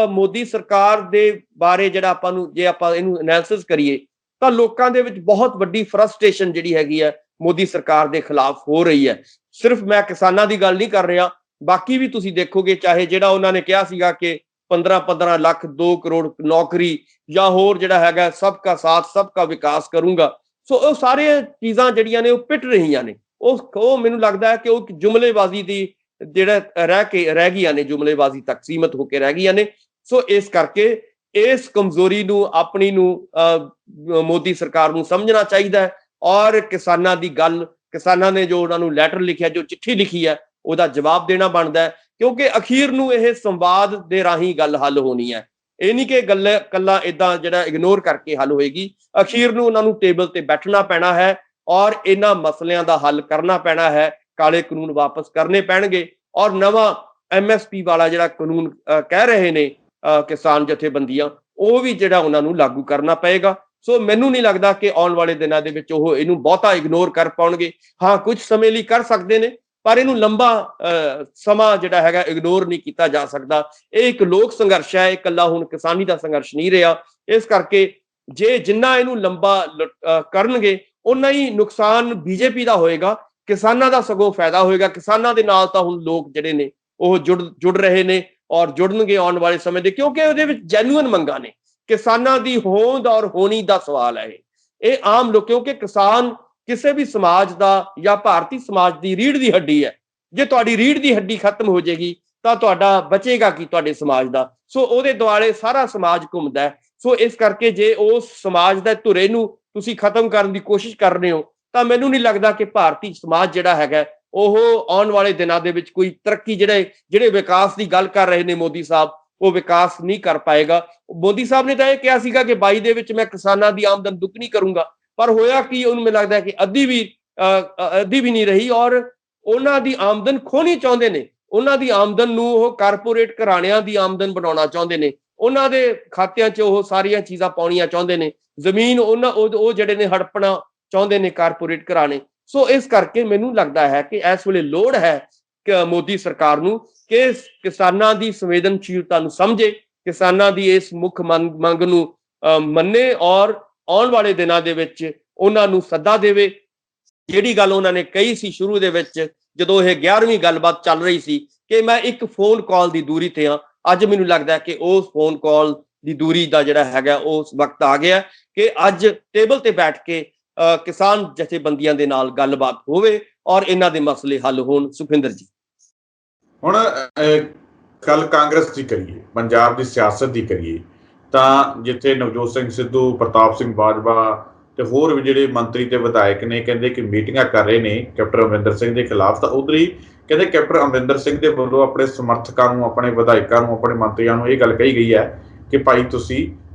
ਮੋਦੀ ਸਰਕਾਰ ਦੇ ਬਾਰੇ ਜਿਹੜਾ ਜੇ ਆਪਾਂ ਇਹਨੂੰ ਐਨਾਲਿਸਿਸ ਕਰੀਏ ਤਾਂ ਲੋਕਾਂ ਦੇ ਵਿੱਚ ਬਹੁਤ ਵੱਡੀ ਫਰਸਟ੍ਰੇਸ਼ਨ ਜਿਹੜੀ ਹੈਗੀ ਹੈ ਮੋਦੀ ਸਰਕਾਰ ਦੇ ਖਿਲਾਫ ਹੋ ਰਹੀ ਹੈ। ਸਿਰਫ ਮੈਂ ਕਿਸਾਨਾਂ ਦੀ ਗੱਲ ਨਹੀਂ ਕਰ ਰਿਹਾ, ਬਾਕੀ ਵੀ ਤੁਸੀਂ ਦੇਖੋਗੇ, ਚਾਹੇ ਜਿਹੜਾ ਉਹਨਾਂ ਨੇ ਕਿਹਾ ਸੀਗਾ ਕਿ 15-15 ਲੱਖ 2 ਕਰੋੜ ਨੌਕਰੀ, ਜਾਂ ਹੋਰ ਜਿਹੜਾ ਹੈਗਾ ਸਭ ਕਾ ਸਾਥ ਸਭ ਕਾ ਵਿਕਾਸ ਕਰੂੰਗਾ। ਸੋ ਉਹ ਸਾਰੀਆਂ ਚੀਜ਼ਾਂ ਜਿਹੜੀਆਂ ਨੇ ਉਹ ਪਿੱਟ ਰਹੀਆਂ ਨੇ। ਉਹ ਮੈਨੂੰ ਲੱਗਦਾ ਹੈ ਕਿ ਉਹ ਜੁਮਲੇਬਾਜ਼ੀ ਦੀ ਜਿਹੜਾ ਰਹਿ ਗਈਆਂ ਨੇ, ਜੁਮਲੇਬਾਜ਼ੀ ਤੱਕ ਸੀਮਤ ਹੋ ਕੇ ਰਹਿ ਗਈਆਂ ਨੇ। ਸੋ ਇਸ ਕਰਕੇ ਇਸ ਕਮਜ਼ੋਰੀ ਨੂੰ ਆਪਣੀ ਨੂੰ ਮੋਦੀ ਸਰਕਾਰ ਨੂੰ ਸਮਝਣਾ ਚਾਹੀਦਾ ਹੈ ਔਰ ਕਿਸਾਨਾਂ ਦੀ ਗੱਲ, ਕਿਸਾਨਾਂ ਨੇ ਜੋ ਉਹਨਾਂ ਨੂੰ ਲੈਟਰ ਲਿਖਿਆ, ਜੋ ਚਿੱਠੀ ਲਿਖੀ ਹੈ, ਉਹਦਾ ਜਵਾਬ ਦੇਣਾ ਬਣਦਾ ਹੈ। ਕਿਉਂਕਿ ਅਖੀਰ ਨੂੰ ਇਹ ਸੰਵਾਦ ਦੇ ਰਾਹੀਂ ਗੱਲ ਹੱਲ ਹੋਣੀ ਹੈ। ਇਹ ਨਹੀਂ ਕਿ ਗੱਲ ਕੱਲਾ ਏਦਾਂ ਜਿਹੜਾ ਇਗਨੋਰ ਕਰਕੇ ਹੱਲ ਹੋਏਗੀ। ਅਖੀਰ ਨੂੰ ਉਹਨਾਂ ਨੂੰ ਟੇਬਲ ਤੇ ਬੈਠਣਾ ਪੈਣਾ ਹੈ ਔਰ ਇਹਨਾਂ ਮਸਲਿਆਂ ਦਾ ਹੱਲ ਕਰਨਾ ਪੈਣਾ ਹੈ। ਕਾਲੇ ਕਾਨੂੰਨ ਵਾਪਸ ਕਰਨੇ ਪੈਣਗੇ ਔਰ ਨਵਾਂ MSP ਵਾਲਾ ਜਿਹੜਾ ਕਾਨੂੰਨ ਕਹਿ ਰਹੇ ਨੇ ਕਿਸਾਨ ਜਥੇਬੰਦੀਆਂ, ਉਹ ਵੀ ਜਿਹੜਾ ਉਹਨਾਂ ਨੂੰ ਲਾਗੂ ਕਰਨਾ ਪਏਗਾ। ਸੋ ਮੈਨੂੰ ਨਹੀਂ ਲੱਗਦਾ ਕਿ ਆਉਣ ਵਾਲੇ ਦਿਨਾਂ ਦੇ ਵਿੱਚ ਉਹ ਇਹਨੂੰ ਬਹੁਤਾ ਇਗਨੋਰ ਕਰ ਪਾਉਣਗੇ। ਹਾਂ, ਕੁਝ ਸਮੇਂ ਲਈ ਕਰ ਸਕਦੇ ਨੇ, ਪਰ ਇਹਨੂੰ ਲੰਬਾ ਸਮਾਂ ਜਿਹੜਾ ਹੈਗਾ ਇਗਨੋਰ ਨਹੀਂ ਕੀਤਾ ਜਾ ਸਕਦਾ। ਇਹ ਇੱਕ ਲੋਕ ਸੰਘਰਸ਼ ਹੈ, ਇਕੱਲਾ ਹੁਣ ਕਿਸਾਨੀ ਦਾ ਸੰਘਰਸ਼ ਨਹੀਂ ਰਿਹਾ। ਇਸ ਕਰਕੇ ਜਿੰਨਾ ਇਹਨੂੰ ਲੰਬਾ ਕਰਨਗੇ, ਉਨਾ ਹੀ ਨੁਕਸਾਨ BJP ਦਾ ਹੋਏਗਾ, ਕਿਸਾਨਾਂ ਦਾ ਸਗੋਂ ਫਾਇਦਾ ਹੋਏਗਾ। ਕਿਸਾਨਾਂ ਦੇ ਨਾਲ ਤਾਂ ਹੁਣ ਲੋਕ ਜਿਹੜੇ ਨੇ ਉਹ ਜੁੜ ਰਹੇ ਨੇ ਔਰ ਜੁੜਨਗੇ ਆਉਣ ਵਾਲੇ ਸਮੇਂ ਦੇ, ਕਿਉਂਕਿ ਉਹਦੇ ਵਿੱਚ ਜੈਨੂਅਨ ਮੰਗਾਂ ਨੇ। ਕਿਸਾਨਾਂ ਦੀ ਹੋਂਦ ਔਰ ਹੋਣੀ ਦਾ ਸਵਾਲ ਹੈ ਇਹ ਆਮ ਲੋਕ, ਕਿਉਂਕਿ ਕਿਸਾਨ ਕਿਸੇ ਵੀ ਸਮਾਜ ਦਾ ਜਾਂ ਭਾਰਤੀ ਸਮਾਜ ਦੀ ਰੀੜ੍ਹ ਦੀ ਹੱਡੀ ਹੈ। ਜੇ ਤੁਹਾਡੀ ਰੀੜ੍ਹ ਦੀ ਹੱਡੀ ਖਤਮ ਹੋ ਜਾਏਗੀ ਤਾਂ ਤੁਹਾਡਾ ਬਚੇਗਾ ਕੀ ਤੁਹਾਡੇ ਸਮਾਜ ਦਾ? ਸੋ ਉਹਦੇ ਦੁਆਲੇ ਸਾਰਾ ਸਮਾਜ ਘੁੰਮਦਾ ਹੈ। ਸੋ ਇਸ ਕਰਕੇ ਜੇ ਉਸ ਸਮਾਜ ਦਾ ਧੁਰੇ ਨੂੰ ਤੁਸੀਂ ਖਤਮ ਕਰਨ ਦੀ ਕੋਸ਼ਿਸ਼ ਕਰ ਰਹੇ ਹੋ ਤਾਂ ਮੈਨੂੰ ਨਹੀਂ ਲੱਗਦਾ ਕਿ ਭਾਰਤੀ ਸਮਾਜ ਜਿਹੜਾ ਹੈਗਾ ਉਹ ਆਉਣ ਵਾਲੇ ਦਿਨਾਂ ਦੇ ਵਿੱਚ ਕੋਈ ਤਰੱਕੀ, ਜਿਹੜੇ ਵਿਕਾਸ ਦੀ ਗੱਲ ਕਰ ਰਹੇ ਨੇ ਮੋਦੀ ਸਾਹਿਬ, ਉਹ ਵਿਕਾਸ ਨਹੀਂ ਕਰ ਪਾਏਗਾ। ਮੋਦੀ ਸਾਹਿਬ ਨੇ ਤਾਂ ਇਹ ਕਿਹਾ ਸੀਗਾ ਕਿ 22 ਦੇ ਵਿੱਚ ਮੈਂ ਕਿਸਾਨਾਂ ਦੀ ਆਮਦਨ ਦੁੱਗਣੀ ਕਰੂੰਗਾ, ਪਰ ਹੋਇਆ ਕੀ? ਉਹਨੂੰ ਮੈਨੂੰ ਲੱਗਦਾ ਕਿ ਅੱਧੀ ਵੀ ਨਹੀਂ ਰਹੀ, ਔਰ ਉਹਨਾਂ ਦੀ ਆਮਦਨ ਖੋਣੀ ਚਾਹੁੰਦੇ ਨੇ। ਉਹਨਾਂ ਦੀ ਆਮਦਨ ਨੂੰ ਉਹ ਕਾਰਪੋਰੇਟ ਘਰਾਣਿਆਂ ਦੀ ਆਮਦਨ ਬਣਾਉਣਾ ਚਾਹੁੰਦੇ ਨੇ, ਉਹਨਾਂ ਦੇ ਖਾਤਿਆਂ 'ਚ ਉਹ ਸਾਰੀਆਂ ਚੀਜ਼ਾਂ ਪਾਉਣੀਆਂ ਚਾਹੁੰਦੇ ਨੇ, ਜ਼ਮੀਨ ਉਹ ਜਿਹੜੇ ਨੇ ਹੜਪਣਾ ਚਾਹੁੰਦੇ ਨੇ ਕਾਰਪੋਰੇਟ ਘਰਾਣੇ। ਸੋ ਇਸ ਕਰਕੇ ਮੈਨੂੰ ਲੱਗਦਾ ਹੈ ਕਿ ਇਸ ਵੇਲੇ ਲੋੜ ਹੈ ਕਿ ਮੋਦੀ ਸਰਕਾਰ ਨੂੰ ਕਿ ਕਿਸਾਨਾਂ ਦੀ ਸੰਵੇਦਨਸ਼ੀਲਤਾ ਨੂੰ ਸਮਝੇ, ਕਿਸਾਨਾਂ ਦੀ ਇਸ ਮੁੱਖ ਮੰਗ ਨੂੰ ਮੰਨੇ ਔਰ ਆਉਣ ਵਾਲੇ ਦਿਨਾਂ ਦੇ ਵਿੱਚ ਉਹਨਾਂ ਨੂੰ ਸੱਦਾ ਦੇਵੇ। ਜਿਹੜੀ ਗੱਲ ਉਹਨਾਂ ਨੇ ਕਹੀ ਸੀ ਸ਼ੁਰੂ ਦੇ ਵਿੱਚ ਜਦੋਂ ਇਹ 11ਵੀਂ ਗੱਲਬਾਤ ਚੱਲ ਰਹੀ ਸੀ ਕਿ ਮੈਂ ਇੱਕ ਫੋਨ ਕਾਲ ਦੀ ਦੂਰੀ ਤੇ ਹਾਂ, ਅੱਜ ਮੈਨੂੰ ਲੱਗਦਾ ਕਿ ਉਸ ਫੋਨ ਕਾਲ ਦੀ ਦੂਰੀ ਦਾ ਜਿਹੜਾ ਹੈਗਾ ਉਸ ਵਕਤ ਆ ਗਿਆ ਕਿ ਅੱਜ ਟੇਬਲ ਤੇ ਬੈਠ ਕੇ ਕਿਸਾਨ ਜਥੇਬੰਦੀਆਂ ਦੇ ਨਾਲ ਗੱਲਬਾਤ ਹੋਵੇ ਔਰ ਇਹਨਾਂ ਦੇ ਮਸਲੇ ਹੱਲ ਹੋਣ। ਸੁਖਵਿੰਦਰ ਜੀ, ਹੁਣ ਗੱਲ ਕਾਂਗਰਸ ਦੀ ਕਰੀਏ, ਪੰਜਾਬ ਦੀ ਸਿਆਸਤ ਦੀ ਕਰੀਏ, ਤਾਂ ਜਿੱਥੇ ਨਵਜੋਤ ਸਿੰਘ ਸਿੱਧੂ, ਪ੍ਰਤਾਪ ਸਿੰਘ ਬਾਜਵਾ ਤੇ ਹੋਰ ਵੀ ਜਿਹੜੇ ਮੰਤਰੀ ਤੇ ਵਿਧਾਇਕ ਨੇ ਕਹਿੰਦੇ ਕਿ ਮੀਟਿੰਗਾਂ ਕਰ ਰਹੇ ਨੇ ਕੈਪਟਨ ਅਮਰਿੰਦਰ ਸਿੰਘ ਦੇ ਖਿਲਾਫ, ਤਾਂ ਉਧਰ ਹੀ ਕਹਿੰਦੇ ਕੈਪਟਨ ਅਮਰਿੰਦਰ ਸਿੰਘ ਦੇ ਵੱਲੋਂ ਆਪਣੇ ਸਮਰਥਕਾਂ ਨੂੰ, ਆਪਣੇ ਵਿਧਾਇਕਾਂ ਨੂੰ, ਆਪਣੇ ਮੰਤਰੀਆਂ ਨੂੰ ਇਹ ਗੱਲ ਕਹੀ ਗਈ ਹੈ ਕਿ ਭਾਈ ਤੁਸੀਂ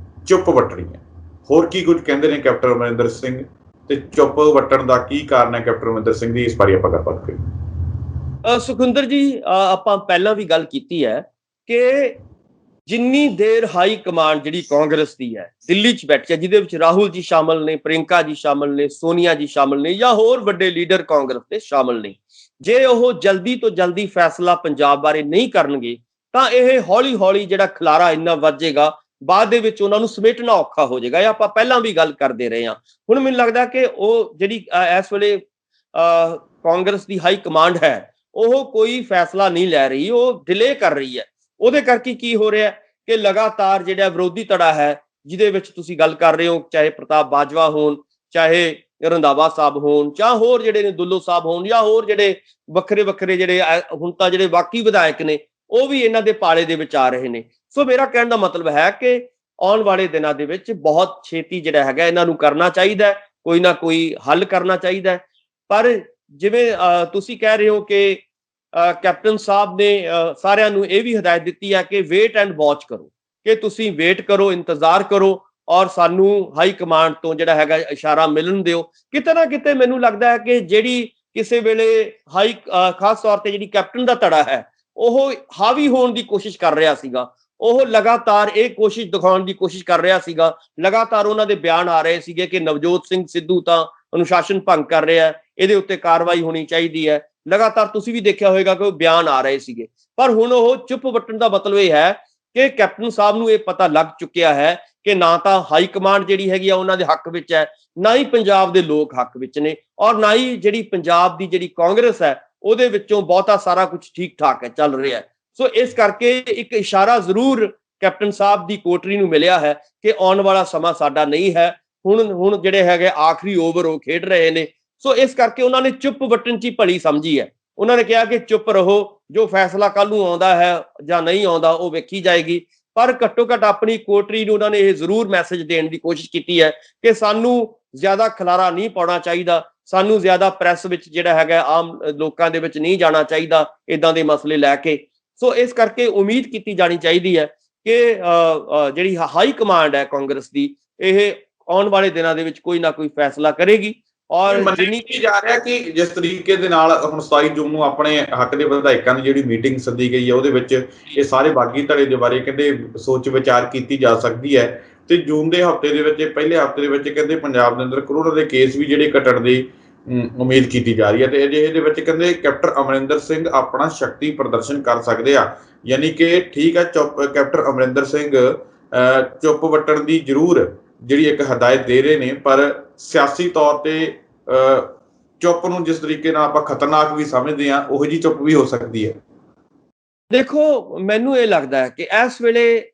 ਚੁੱਪ ਵੱਟਣੀ ਹੈ। ਹੋਰ ਕੀ ਕੁਝ ਕਹਿੰਦੇ ਨੇ ਕੈਪਟਨ ਅਮਰਿੰਦਰ ਸਿੰਘ ਤੇ ਚੁੱਪ ਵੱਟਣ ਦਾ ਕੀ ਕਾਰਨ ਹੈ ਕੈਪਟਨ ਅਮਰਿੰਦਰ ਸਿੰਘ ਦੀ? ਇਸ ਬਾਰੇ ਆਪਾਂ ਗੱਲਬਾਤ ਕਰੀਏ। ਸੁਖਵਿੰਦਰ ਜੀ, ਆਪਾਂ ਪਹਿਲਾਂ ਵੀ ਗੱਲ ਕੀਤੀ ਹੈ ਕਿ ਜਿੰਨੀ ਦੇਰ ਹਾਈ ਕਮਾਂਡ ਜਿਹੜੀ ਕਾਂਗਰਸ ਦੀ ਹੈ ਦਿੱਲੀ 'ਚ ਬੈਠੀ ਹੈ, ਜਿਹਦੇ ਵਿੱਚ ਰਾਹੁਲ ਜੀ ਸ਼ਾਮਲ ਨੇ, ਪ੍ਰਿੰਕਾ ਜੀ ਸ਼ਾਮਲ ਨੇ, ਸੋਨੀਆ ਜੀ ਸ਼ਾਮਲ ਨੇ ਜਾਂ ਹੋਰ ਵੱਡੇ ਲੀਡਰ ਕਾਂਗਰਸ ਦੇ ਸ਼ਾਮਲ ਨੇ, ਜੇ ਉਹ ਜਲਦੀ ਤੋਂ ਜਲਦੀ ਫੈਸਲਾ ਪੰਜਾਬ ਬਾਰੇ ਨਹੀਂ ਕਰਨਗੇ ਤਾਂ ਇਹ ਹੌਲੀ ਹੌਲੀ ਜਿਹੜਾ ਖਲਾਰਾ ਇੰਨਾ ਵੱਜੇਗਾ, ਬਾਅਦ ਦੇ ਵਿੱਚ ਉਹਨਾਂ ਨੂੰ ਸਮੇਟਣਾ ਔਖਾ ਹੋ ਜਾਏਗਾ। ਇਹ ਆਪਾਂ ਪਹਿਲਾਂ ਵੀ ਗੱਲ ਕਰਦੇ ਰਹੇ ਹਾਂ। ਹੁਣ ਮੈਨੂੰ ਲੱਗਦਾ ਕਿ ਉਹ ਜਿਹੜੀ ਇਸ ਵੇਲੇ ਕਾਂਗਰਸ ਦੀ ਹਾਈ ਕਮਾਂਡ ਹੈ ਉਹ ਕੋਈ ਫੈਸਲਾ ਨਹੀਂ ਲੈ ਰਹੀ, ਉਹ ਡਿਲੇ ਕਰ ਰਹੀ ਹੈ। ਉਹਦੇ ਕਰਕੇ ਕੀ ਹੋ ਰਿਹਾ ਕਿ ਲਗਾਤਾਰ ਜਿਹੜਾ ਵਿਰੋਧੀ ਧੜਾ ਹੈ, ਜਿਹਦੇ ਵਿੱਚ ਤੁਸੀਂ ਗੱਲ ਕਰ ਰਹੇ ਹੋ, ਚਾਹੇ ਪ੍ਰਤਾਪ ਬਾਜਵਾ ਹੋਣ, ਚਾਹੇ ਰੰਧਾਵਾ ਸਾਹਿਬ ਹੋਣ, ਜਾਂ ਹੋਰ ਜਿਹੜੇ ਨੇ ਦੁੱਲੋ ਸਾਹਿਬ ਹੋਣ, ਜਾਂ ਹੋਰ ਜਿਹੜੇ ਵੱਖਰੇ ਜਿਹੜੇ ਹੁਣ ਤਾਂ ਜਿਹੜੇ ਬਾਕੀ ਵਿਧਾਇਕ ਨੇ ਉਹ ਵੀ ਇਹਨਾਂ ਦੇ ਪਾਲੇ ਦੇ ਵਿੱਚ ਆ ਰਹੇ ਨੇ। ਸੋ ਮੇਰਾ ਕਹਿਣ ਦਾ ਮਤਲਬ ਹੈ ਕਿ ਆਉਣ ਵਾਲੇ ਦਿਨਾਂ ਦੇ ਵਿੱਚ ਬਹੁਤ ਛੇਤੀ ਜਿਹੜਾ ਹੈਗਾ ਇਹਨਾਂ ਨੂੰ ਕਰਨਾ ਚਾਹੀਦਾ, ਕੋਈ ਨਾ ਕੋਈ ਹੱਲ ਕਰਨਾ ਚਾਹੀਦਾ। ਪਰ ਜਿਵੇਂ ਤੁਸੀਂ ਕਹਿ ਰਹੇ ਹੋ ਕਿ ਕੈਪਟਨ ਸਾਹਿਬ ਨੇ ਸਾਰਿਆਂ ਨੂੰ ਇਹ ਵੀ ਹਦਾਇਤ ਦਿੱਤੀ ਹੈ ਕਿ ਵੇਟ ਐਂਡ ਵਾਚ ਕਰੋ, ਕਿ ਤੁਸੀਂ ਵੇਟ ਕਰੋ, ਇੰਤਜ਼ਾਰ ਕਰੋ ਔਰ ਸਾਨੂੰ ਹਾਈ ਕਮਾਂਡ ਤੋਂ ਜਿਹੜਾ ਹੈਗਾ ਇਸ਼ਾਰਾ ਮਿਲਣ ਦਿਓ। ਕਿਤੇ ਨਾ ਕਿਤੇ ਮੈਨੂੰ ਲੱਗਦਾ ਹੈ ਕਿ ਜਿਹੜੀ ਕਿਸੇ ਵੇਲੇ ਖਾਸ ਤੌਰ ਤੇ ਜਿਹੜੀ ਕੈਪਟਨ ਦਾ ਧੜਾ ਹੈ ਉਹ ਹਾਵੀ ਹੋਣ ਦੀ ਕੋਸ਼ਿਸ਼ ਕਰ ਰਿਹਾ ਸੀਗਾ, ਉਹ ਲਗਾਤਾਰ ਇਹ ਕੋਸ਼ਿਸ਼ ਦਿਖਾਉਣ ਦੀ ਕੋਸ਼ਿਸ਼ ਕਰ ਰਿਹਾ ਸੀਗਾ। ਲਗਾਤਾਰ ਉਹਨਾਂ ਦੇ ਬਿਆਨ ਆ ਰਹੇ ਸੀਗੇ ਕਿ ਨਵਜੋਤ ਸਿੰਘ ਸਿੱਧੂ ਤਾਂ ਅਨੁਸ਼ਾਸਨ ਭੰਗ ਕਰ ਰਿਹਾ, ਇਹਦੇ ਉੱਤੇ ਕਾਰਵਾਈ ਹੋਣੀ ਚਾਹੀਦੀ ਹੈ। ਲਗਾਤਾਰ ਤੁਸੀਂ ਵੀ ਦੇਖਿਆ ਹੋਵੇਗਾ ਕਿ ਉਹ ਬਿਆਨ ਆ ਰਹੇ ਸੀਗੇ, ਪਰ ਹੁਣ ਉਹ ਚੁੱਪ ਵੱਟਣ ਦਾ ਮਤਲਬ ਇਹ ਹੈ ਕਿ ਕੈਪਟਨ ਸਾਹਿਬ ਨੂੰ ਇਹ ਪਤਾ ਲੱਗ ਚੁੱਕਿਆ ਹੈ ਕਿ ਨਾ ਤਾਂ ਹਾਈ ਕਮਾਂਡ ਜਿਹੜੀ ਹੈਗੀ ਆ ਉਹਨਾਂ ਦੇ ਹੱਕ ਵਿੱਚ ਹੈ, ਨਾ ਹੀ ਪੰਜਾਬ ਦੇ ਲੋਕ ਹੱਕ ਵਿੱਚ ਨੇ, ਔਰ ਨਾ ਹੀ ਜਿਹੜੀ ਪੰਜਾਬ ਦੀ ਜਿਹੜੀ ਕਾਂਗਰਸ ਹੈ ਉਹਦੇ ਵਿੱਚੋਂ ਬਹੁਤਾ ਸਾਰਾ ਕੁਝ ਠੀਕ ਠਾਕ ਹੈ, ਚੱਲ ਰਿਹਾ ਹੈ। ਸੋ ਇਸ ਕਰਕੇ ਇੱਕ ਇਸ਼ਾਰਾ ਜ਼ਰੂਰ ਕੈਪਟਨ ਸਾਹਿਬ ਦੀ ਕੋਟਰੀ ਨੂੰ ਮਿਲਿਆ ਹੈ ਕਿ ਆਉਣ ਵਾਲਾ ਸਮਾਂ ਸਾਡਾ ਨਹੀਂ ਹੈ, ਹੁਣ ਜਿਹੜੇ ਹੈਗੇ ਆਖਰੀ ਓਵਰ ਉਹ ਖੇਡ ਰਹੇ ਨੇ। ਸੋ ਇਸ ਕਰਕੇ ਉਹਨਾਂ ਨੇ ਚੁੱਪ ਵੱਟਣ 'ਚ ਹੀ ਭਲੀ ਸਮਝੀ ਹੈ। ਉਹਨਾਂ ਨੇ ਕਿਹਾ ਕਿ ਚੁੱਪ ਰਹੋ, ਜੋ ਫੈਸਲਾ ਕੱਲ ਨੂੰ ਆਉਂਦਾ ਹੈ ਜਾਂ ਨਹੀਂ ਆਉਂਦਾ ਉਹ ਵੇਖੀ ਜਾਏਗੀ। ਪਰ ਘੱਟੋ ਘੱਟ ਆਪਣੀ ਕੋਟਰੀ ਨੂੰ ਉਹਨਾਂ ਨੇ ਇਹ ਜ਼ਰੂਰ ਮੈਸੇਜ ਦੇਣ ਦੀ ਕੋਸ਼ਿਸ਼ ਕੀਤੀ ਹੈ ਕਿ ਸਾਨੂੰ ਜ਼ਿਆਦਾ ਖਲਾਰਾ ਨਹੀਂ ਪਾਉਣਾ ਚਾਹੀਦਾ, ਸਾਨੂੰ ਜ਼ਿਆਦਾ ਪ੍ਰੈਸ ਵਿੱਚ ਜਿਹੜਾ ਹੈਗਾ ਆਮ ਲੋਕਾਂ ਦੇ ਵਿੱਚ ਨਹੀਂ ਜਾਣਾ ਚਾਹੀਦਾ ਇੱਦਾਂ ਦੇ ਮਸਲੇ ਲੈ ਕੇ। ਸੋ ਇਸ ਕਰਕੇ ਉਮੀਦ ਕੀਤੀ ਜਾਣੀ ਚਾਹੀਦੀ ਹੈ ਕਿ ਜਿਹੜੀ ਹਾਈ ਕਮਾਂਡ ਹੈ ਕਾਂਗਰਸ ਦੀ, ਇਹ ਆਉਣ ਵਾਲੇ ਦਿਨਾਂ ਦੇ ਵਿੱਚ ਕੋਈ ਨਾ ਕੋਈ ਫੈਸਲਾ ਕਰੇਗੀ। ਔਰ ਜਿੰਨੀ ਜਾ ਰਿਹਾ ਕਿ ਜਿਸ ਤਰੀਕੇ ਦੇ ਨਾਲ ਹੁਣ 27 ਜੂਨ ਨੂੰ ਆਪਣੇ ਹੱਕ ਦੇ ਵਿਧਾਇਕਾਂ ਦੀ ਜਿਹੜੀ ਮੀਟਿੰਗ ਸੱਦੀ ਗਈ ਹੈ ਉਹਦੇ ਵਿੱਚ ਇਹ ਸਾਰੇ ਬਾਗੀ ਧੜੇ ਦੇ ਬਾਰੇ ਕਹਿੰਦੇ ਸੋਚ ਵਿਚਾਰ ਕੀਤੀ ਜਾ ਸਕਦੀ ਹੈ, ਤੇ ਜੂਨ ਦੇ ਹਫ਼ਤੇ ਦੇ ਵਿੱਚ, ਪਹਿਲੇ ਹਫ਼ਤੇ ਦੇ ਵਿੱਚ ਕਹਿੰਦੇ ਪੰਜਾਬ ਦੇ ਅੰਦਰ ਕਰੋੜਾਂ ਦੇ ਕੇਸ ਵੀ ਜਿਹੜੇ ਘਟਣ ਦੀ ਉਮੀਦ ਕੀਤੀ ਜਾ ਰਹੀ ਹੈ। ਤੇ ਅਜਿਹੇ ਦੇ ਵਿੱਚ ਕਹਿੰਦੇ ਕੈਪਟਨ ਅਮਰਿੰਦਰ ਸਿੰਘ ਆਪਣਾ ਸ਼ਕਤੀ ਪ੍ਰਦਰਸ਼ਨ ਕਰ ਸਕਦੇ ਆ, ਯਾਨੀ ਕਿ ਠੀਕ ਹੈ ਕੈਪਟਨ ਅਮਰਿੰਦਰ ਸਿੰਘ ਚੁੱਪ ਵੱਟਣ ਦੀ ਜ਼ਰੂਰ ਜਿਹੜੀ ਇੱਕ ਹਦਾਇਤ ਦੇ ਰਹੇ ਨੇ, ਪਰ ਸਿਆਸੀ ਤੌਰ ਤੇ ਚੁੱਪ ਨੂੰ ਜਿਸ ਤਰੀਕੇ ਨਾਲ ਆਪਾਂ ਖਤਰਨਾਕ ਵੀ ਸਮਝਦੇ ਹਾਂ ਉਹੋ ਜਿਹੀ ਚੁੱਪ ਵੀ ਹੋ ਸਕਦੀ ਹੈ। ਦੇਖੋ, ਮੈਨੂੰ ਇਹ ਲੱਗਦਾ ਹੈ ਕਿ ਇਸ ਵੇਲੇ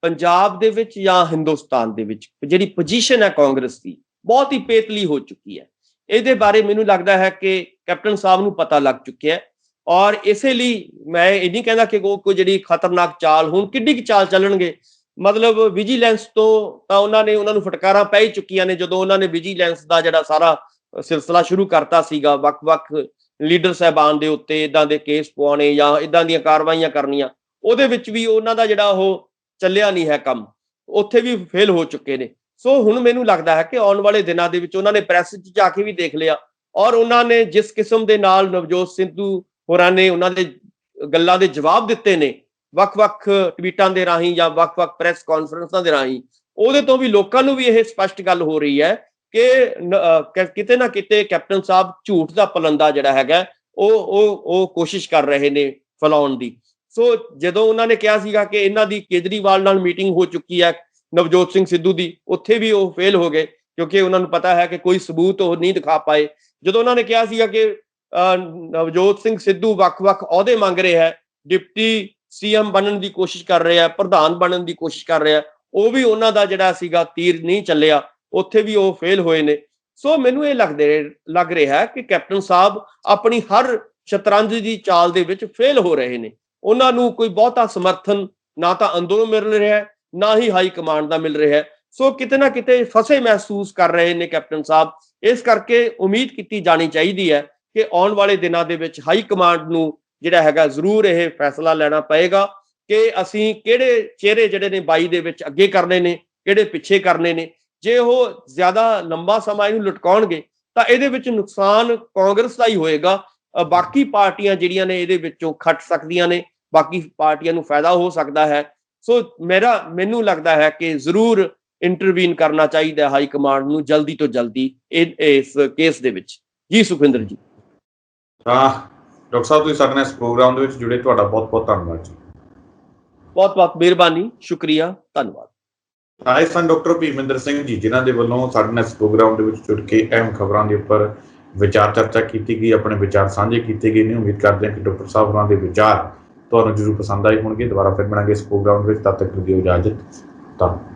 ਪੰਜਾਬ ਦੇ ਵਿੱਚ ਜਾਂ ਹਿੰਦੁਸਤਾਨ ਦੇ ਵਿੱਚ ਜਿਹੜੀ ਪੋਜੀਸ਼ਨ ਹੈ ਕਾਂਗਰਸ ਦੀ, ਬਹੁਤ ਹੀ ਪੇਤਲੀ ਹੋ ਚੁੱਕੀ ਹੈ। ਇਹਦੇ ਬਾਰੇ ਮੈਨੂੰ ਲੱਗਦਾ ਹੈ ਕਿ ਕੈਪਟਨ ਸਾਹਿਬ ਨੂੰ ਪਤਾ ਲੱਗ ਚੁੱਕਿਆ ਹੈ, ਔਰ ਇਸੇ ਲਈ ਮੈਂ ਇਹ ਨਹੀਂ ਕਹਿੰਦਾ ਕਿ ਉਹ ਕੋਈ ਜਿਹੜੀ ਖਤਰਨਾਕ ਚਾਲ, ਹੁਣ ਕਿੱਡੀ ਕੁ ਚਾਲ ਚੱਲਣਗੇ, ਮਤਲਬ ਵਿਜੀਲੈਂਸ ਤੋਂ ਤਾਂ ਉਹਨਾਂ ਨੂੰ ਫਟਕਾਰਾਂ ਪੈ ਹੀ ਚੁੱਕੀਆਂ ਨੇ। ਜਦੋਂ ਉਹਨਾਂ ਨੇ ਵਿਜੀਲੈਂਸ ਦਾ ਜਿਹੜਾ ਸਾਰਾ ਸਿਲਸਿਲਾ ਸ਼ੁਰੂ ਕਰਤਾ ਸੀਗਾ, ਵੱਖ-ਵੱਖ ਲੀਡਰ ਸਾਹਿਬਾਨ ਦੇ ਉੱਤੇ ਇਦਾਂ ਦੇ ਕੇਸ ਪਵਾਉਣੇ ਜਾਂ ਇਦਾਂ ਦੀਆਂ ਕਾਰਵਾਈਆਂ ਕਰਨੀਆਂ, ਉਹਦੇ ਵਿੱਚ ਵੀ ਉਹਨਾਂ ਦਾ ਜਿਹੜਾ ਉਹ ਚੱਲਿਆ ਨਹੀਂ ਹੈ ਕੰਮ, ਉੱਥੇ ਵੀ ਫੇਲ ਹੋ ਚੁੱਕੇ ਨੇ। ਸੋ ਹੁਣ ਮੈਨੂੰ ਲੱਗਦਾ ਹੈ ਕਿ ਆਉਣ ਵਾਲੇ ਦਿਨਾਂ ਦੇ ਵਿੱਚ ਉਹਨਾਂ ਨੇ ਪ੍ਰੈਸ 'ਚ ਜਾ ਕੇ ਵੀ ਦੇਖ ਲਿਆ, ਔਰ ਉਹਨਾਂ ਨੇ ਜਿਸ ਕਿਸਮ ਦੇ ਨਾਲ ਨਵਜੋਤ ਸਿੱਧੂ ਹੋਰਾਂ ਨੇ ਉਹਨਾਂ ਦੇ ਗੱਲਾਂ ਦੇ ਜਵਾਬ ਦਿੱਤੇ ਨੇ ਵੱਖ-ਵੱਖ ਟਵੀਟਾਂ ਦੇ ਰਾਹੀਂ ਜਾਂ ਵੱਖ-ਵੱਖ ਪ੍ਰੈਸ ਕਾਨਫਰੰਸਾਂ ਦੇ ਰਾਹੀਂ, ਉਹਦੇ ਤੋਂ ਵੀ ਲੋਕਾਂ ਨੂੰ ਵੀ ਇਹ ਸਪਸ਼ਟ ਗੱਲ ਹੋ ਰਹੀ ਹੈ ਕਿ ਕਿਤੇ ਨਾ ਕਿਤੇ ਕੈਪਟਨ ਸਾਹਿਬ ਝੂਠ ਦਾ ਪਲੰਦਾ ਜਿਹੜਾ ਹੈਗਾ ਉਹ ਕੋਸ਼ਿਸ਼ ਕਰ ਰਹੇ ਨੇ ਫੈਲਾਉਣ ਦੀ। ਸੋ ਜਦੋਂ ਉਹਨਾਂ ਨੇ ਕਿਹਾ ਸੀਗਾ ਕਿ ਇਹਨਾਂ ਦੀ ਕੇਜਰੀਵਾਲ ਨਾਲ ਮੀਟਿੰਗ ਹੋ ਚੁੱਕੀ ਹੈ ਨਵਜੋਤ ਸਿੰਘ ਸਿੱਧੂ ਦੀ, ਉੱਥੇ ਵੀ ਉਹ ਫੇਲ ਹੋ ਗਏ ਕਿਉਂਕਿ ਉਹਨਾਂ ਨੂੰ ਪਤਾ ਹੈ ਕਿ ਕੋਈ ਸਬੂਤ ਉਹ ਨਹੀਂ ਦਿਖਾ ਪਾਏ। ਜਦੋਂ ਉਹਨਾਂ ਨੇ ਕਿਹਾ ਸੀਗਾ ਕਿ ਨਵਜੋਤ ਸਿੰਘ ਸਿੱਧੂ ਵੱਖ-ਵੱਖ ਅਹੁਦੇ ਮੰਗ ਰਿਹਾ ਹੈ, ਡਿਪਟੀ ਸੀਐਮ ਬਣਨ ਦੀ ਕੋਸ਼ਿਸ਼ ਕਰ ਰਿਹਾ, ਪ੍ਰਧਾਨ ਬਣਨ ਦੀ ਕੋਸ਼ਿਸ਼ ਕਰ ਰਿਹਾ, ਉਹ ਵੀ ਉਹਨਾਂ ਦਾ ਜਿਹੜਾ ਸੀਗਾ ਤੀਰ ਨਹੀਂ ਚੱਲਿਆ, ਉੱਥੇ ਵੀ ਉਹ ਫੇਲ ਹੋਏ ਨੇ। ਸੋ ਮੈਨੂੰ ਇਹ ਲੱਗ ਰਿਹਾ ਕਿ ਕੈਪਟਨ ਸਾਹਿਬ ਆਪਣੀ ਹਰ ਸ਼ਤਰੰਜ ਦੀ ਚਾਲ ਦੇ ਵਿੱਚ ਫੇਲ ਹੋ ਰਹੇ ਨੇ। ਉਹਨਾਂ ਨੂੰ ਕੋਈ ਬਹੁਤਾ ਸਮਰਥਨ ਨਾ ਤਾਂ ਅੰਦਰੋਂ ਮਿਲ ਰਿਹਾ, ਨਾ ਹੀ ਹਾਈ ਕਮਾਂਡ ਦਾ ਮਿਲ ਰਿਹਾ। ਸੋ ਕਿਤੇ ਨਾ ਕਿਤੇ ਫਸੇ ਮਹਿਸੂਸ ਕਰ ਰਹੇ ਨੇ ਕੈਪਟਨ ਸਾਹਿਬ। ਇਸ ਕਰਕੇ ਉਮੀਦ ਕੀਤੀ ਜਾਣੀ ਚਾਹੀਦੀ ਹੈ ਕਿ ਆਉਣ ਵਾਲੇ ਦਿਨਾਂ ਦੇ ਵਿੱਚ ਹਾਈ ਕਮਾਂਡ ਨੂੰ ਜਿਹੜਾ ਹੈਗਾ ਜ਼ਰੂਰ ਇਹ ਫੈਸਲਾ ਲੈਣਾ ਪਏਗਾ ਕਿ ਅਸੀਂ ਕਿਹੜੇ ਚਿਹਰੇ ਜਿਹੜੇ ਨੇ 22 ਦੇ ਵਿੱਚ ਅੱਗੇ ਕਰਨੇ ਨੇ, ਕਿਹੜੇ ਪਿੱਛੇ ਕਰਨੇ ਨੇ। ਜੇ ਉਹ ਜ਼ਿਆਦਾ ਲੰਬਾ ਸਮਾਂ ਇਹਨੂੰ ਲਟਕਾਉਣਗੇ ਤਾਂ ਇਹਦੇ ਵਿੱਚ ਨੁਕਸਾਨ ਕਾਂਗਰਸ ਦਾ ਹੀ ਹੋਏਗਾ। ਬਾਕੀ ਪਾਰਟੀਆਂ ਜਿਹੜੀਆਂ ਨੇ ਇਹਦੇ ਵਿੱਚੋਂ ਖੱਟ ਸਕਦੀਆਂ ਨੇ, ਬਾਕੀ ਪਾਰਟੀਆਂ ਨੂੰ ਫਾਇਦਾ ਹੋ ਸਕਦਾ ਹੈ। ਸੋ ਮੈਨੂੰ ਲੱਗਦਾ ਹੈ ਕਿ ਜ਼ਰੂਰ ਇੰਟਰਵੀਨ ਕਰਨਾ ਚਾਹੀਦਾ ਹਾਈ ਕਮਾਂਡ ਨੂੰ ਜਲਦੀ ਤੋਂ ਜਲਦੀ ਇਸ ਕੇਸ ਦੇ ਵਿੱਚ। ਜੀ ਸੁਖਵਿੰਦਰ ਜੀ। ਡਾਕਟਰ ਸਾਹਿਬ, ਤੁਸੀਂ ਸਾਡੇ ਨਾਲ ਇਸ ਪ੍ਰੋਗਰਾਮ ਦੇ ਵਿੱਚ ਜੁੜੇ, ਤੁਹਾਡਾ ਬਹੁਤ-ਬਹੁਤ ਧੰਨਵਾਦ ਜੀ। ਬਹੁਤ-ਬਹੁਤ ਮਿਹਰਬਾਨੀ, ਸ਼ੁਕਰੀਆ, ਧੰਨਵਾਦ। ਆਏ ਸਨ ਡਾਕਟਰ ਭੀਮਿੰਦਰ ਸਿੰਘ ਜੀ, ਜਿਨ੍ਹਾਂ ਦੇ ਵੱਲੋਂ ਸਾਡੇ ਨਾਲ ਇਸ ਪ੍ਰੋਗਰਾਮ ਦੇ ਵਿੱਚ ਜੁੜ ਕੇ ਅਹਿਮ ਖਬਰਾਂ ਦੇ ਉੱਪਰ ਵਿਚਾਰ ਚਰਚਾ ਕੀਤੀ ਗਈ, ਆਪਣੇ ਵਿਚਾਰ ਸਾਂਝੇ ਕੀਤੇ ਗਏ ਨੇ। ਉਮੀਦ ਕਰਦੇ ਹਾਂ ਕਿ ਡਾਕਟਰ ਸਾਹਿਬ ਹੋਰਾਂ ਦੇ ਵਿਚਾਰ ਤੁਹਾਨੂੰ ਜ਼ਰੂਰ ਪਸੰਦ ਆਏ ਹੋਣਗੇ। ਦੁਬਾਰਾ ਫਿਰ ਮਿਲਾਂਗੇ ਇਸ ਪ੍ਰੋਗਰਾਮ ਵਿੱਚ, ਤਦ ਤੱਕ ਦਿਓ ਇਜਾਜ਼ਤ। ਧੰਨਵਾਦ।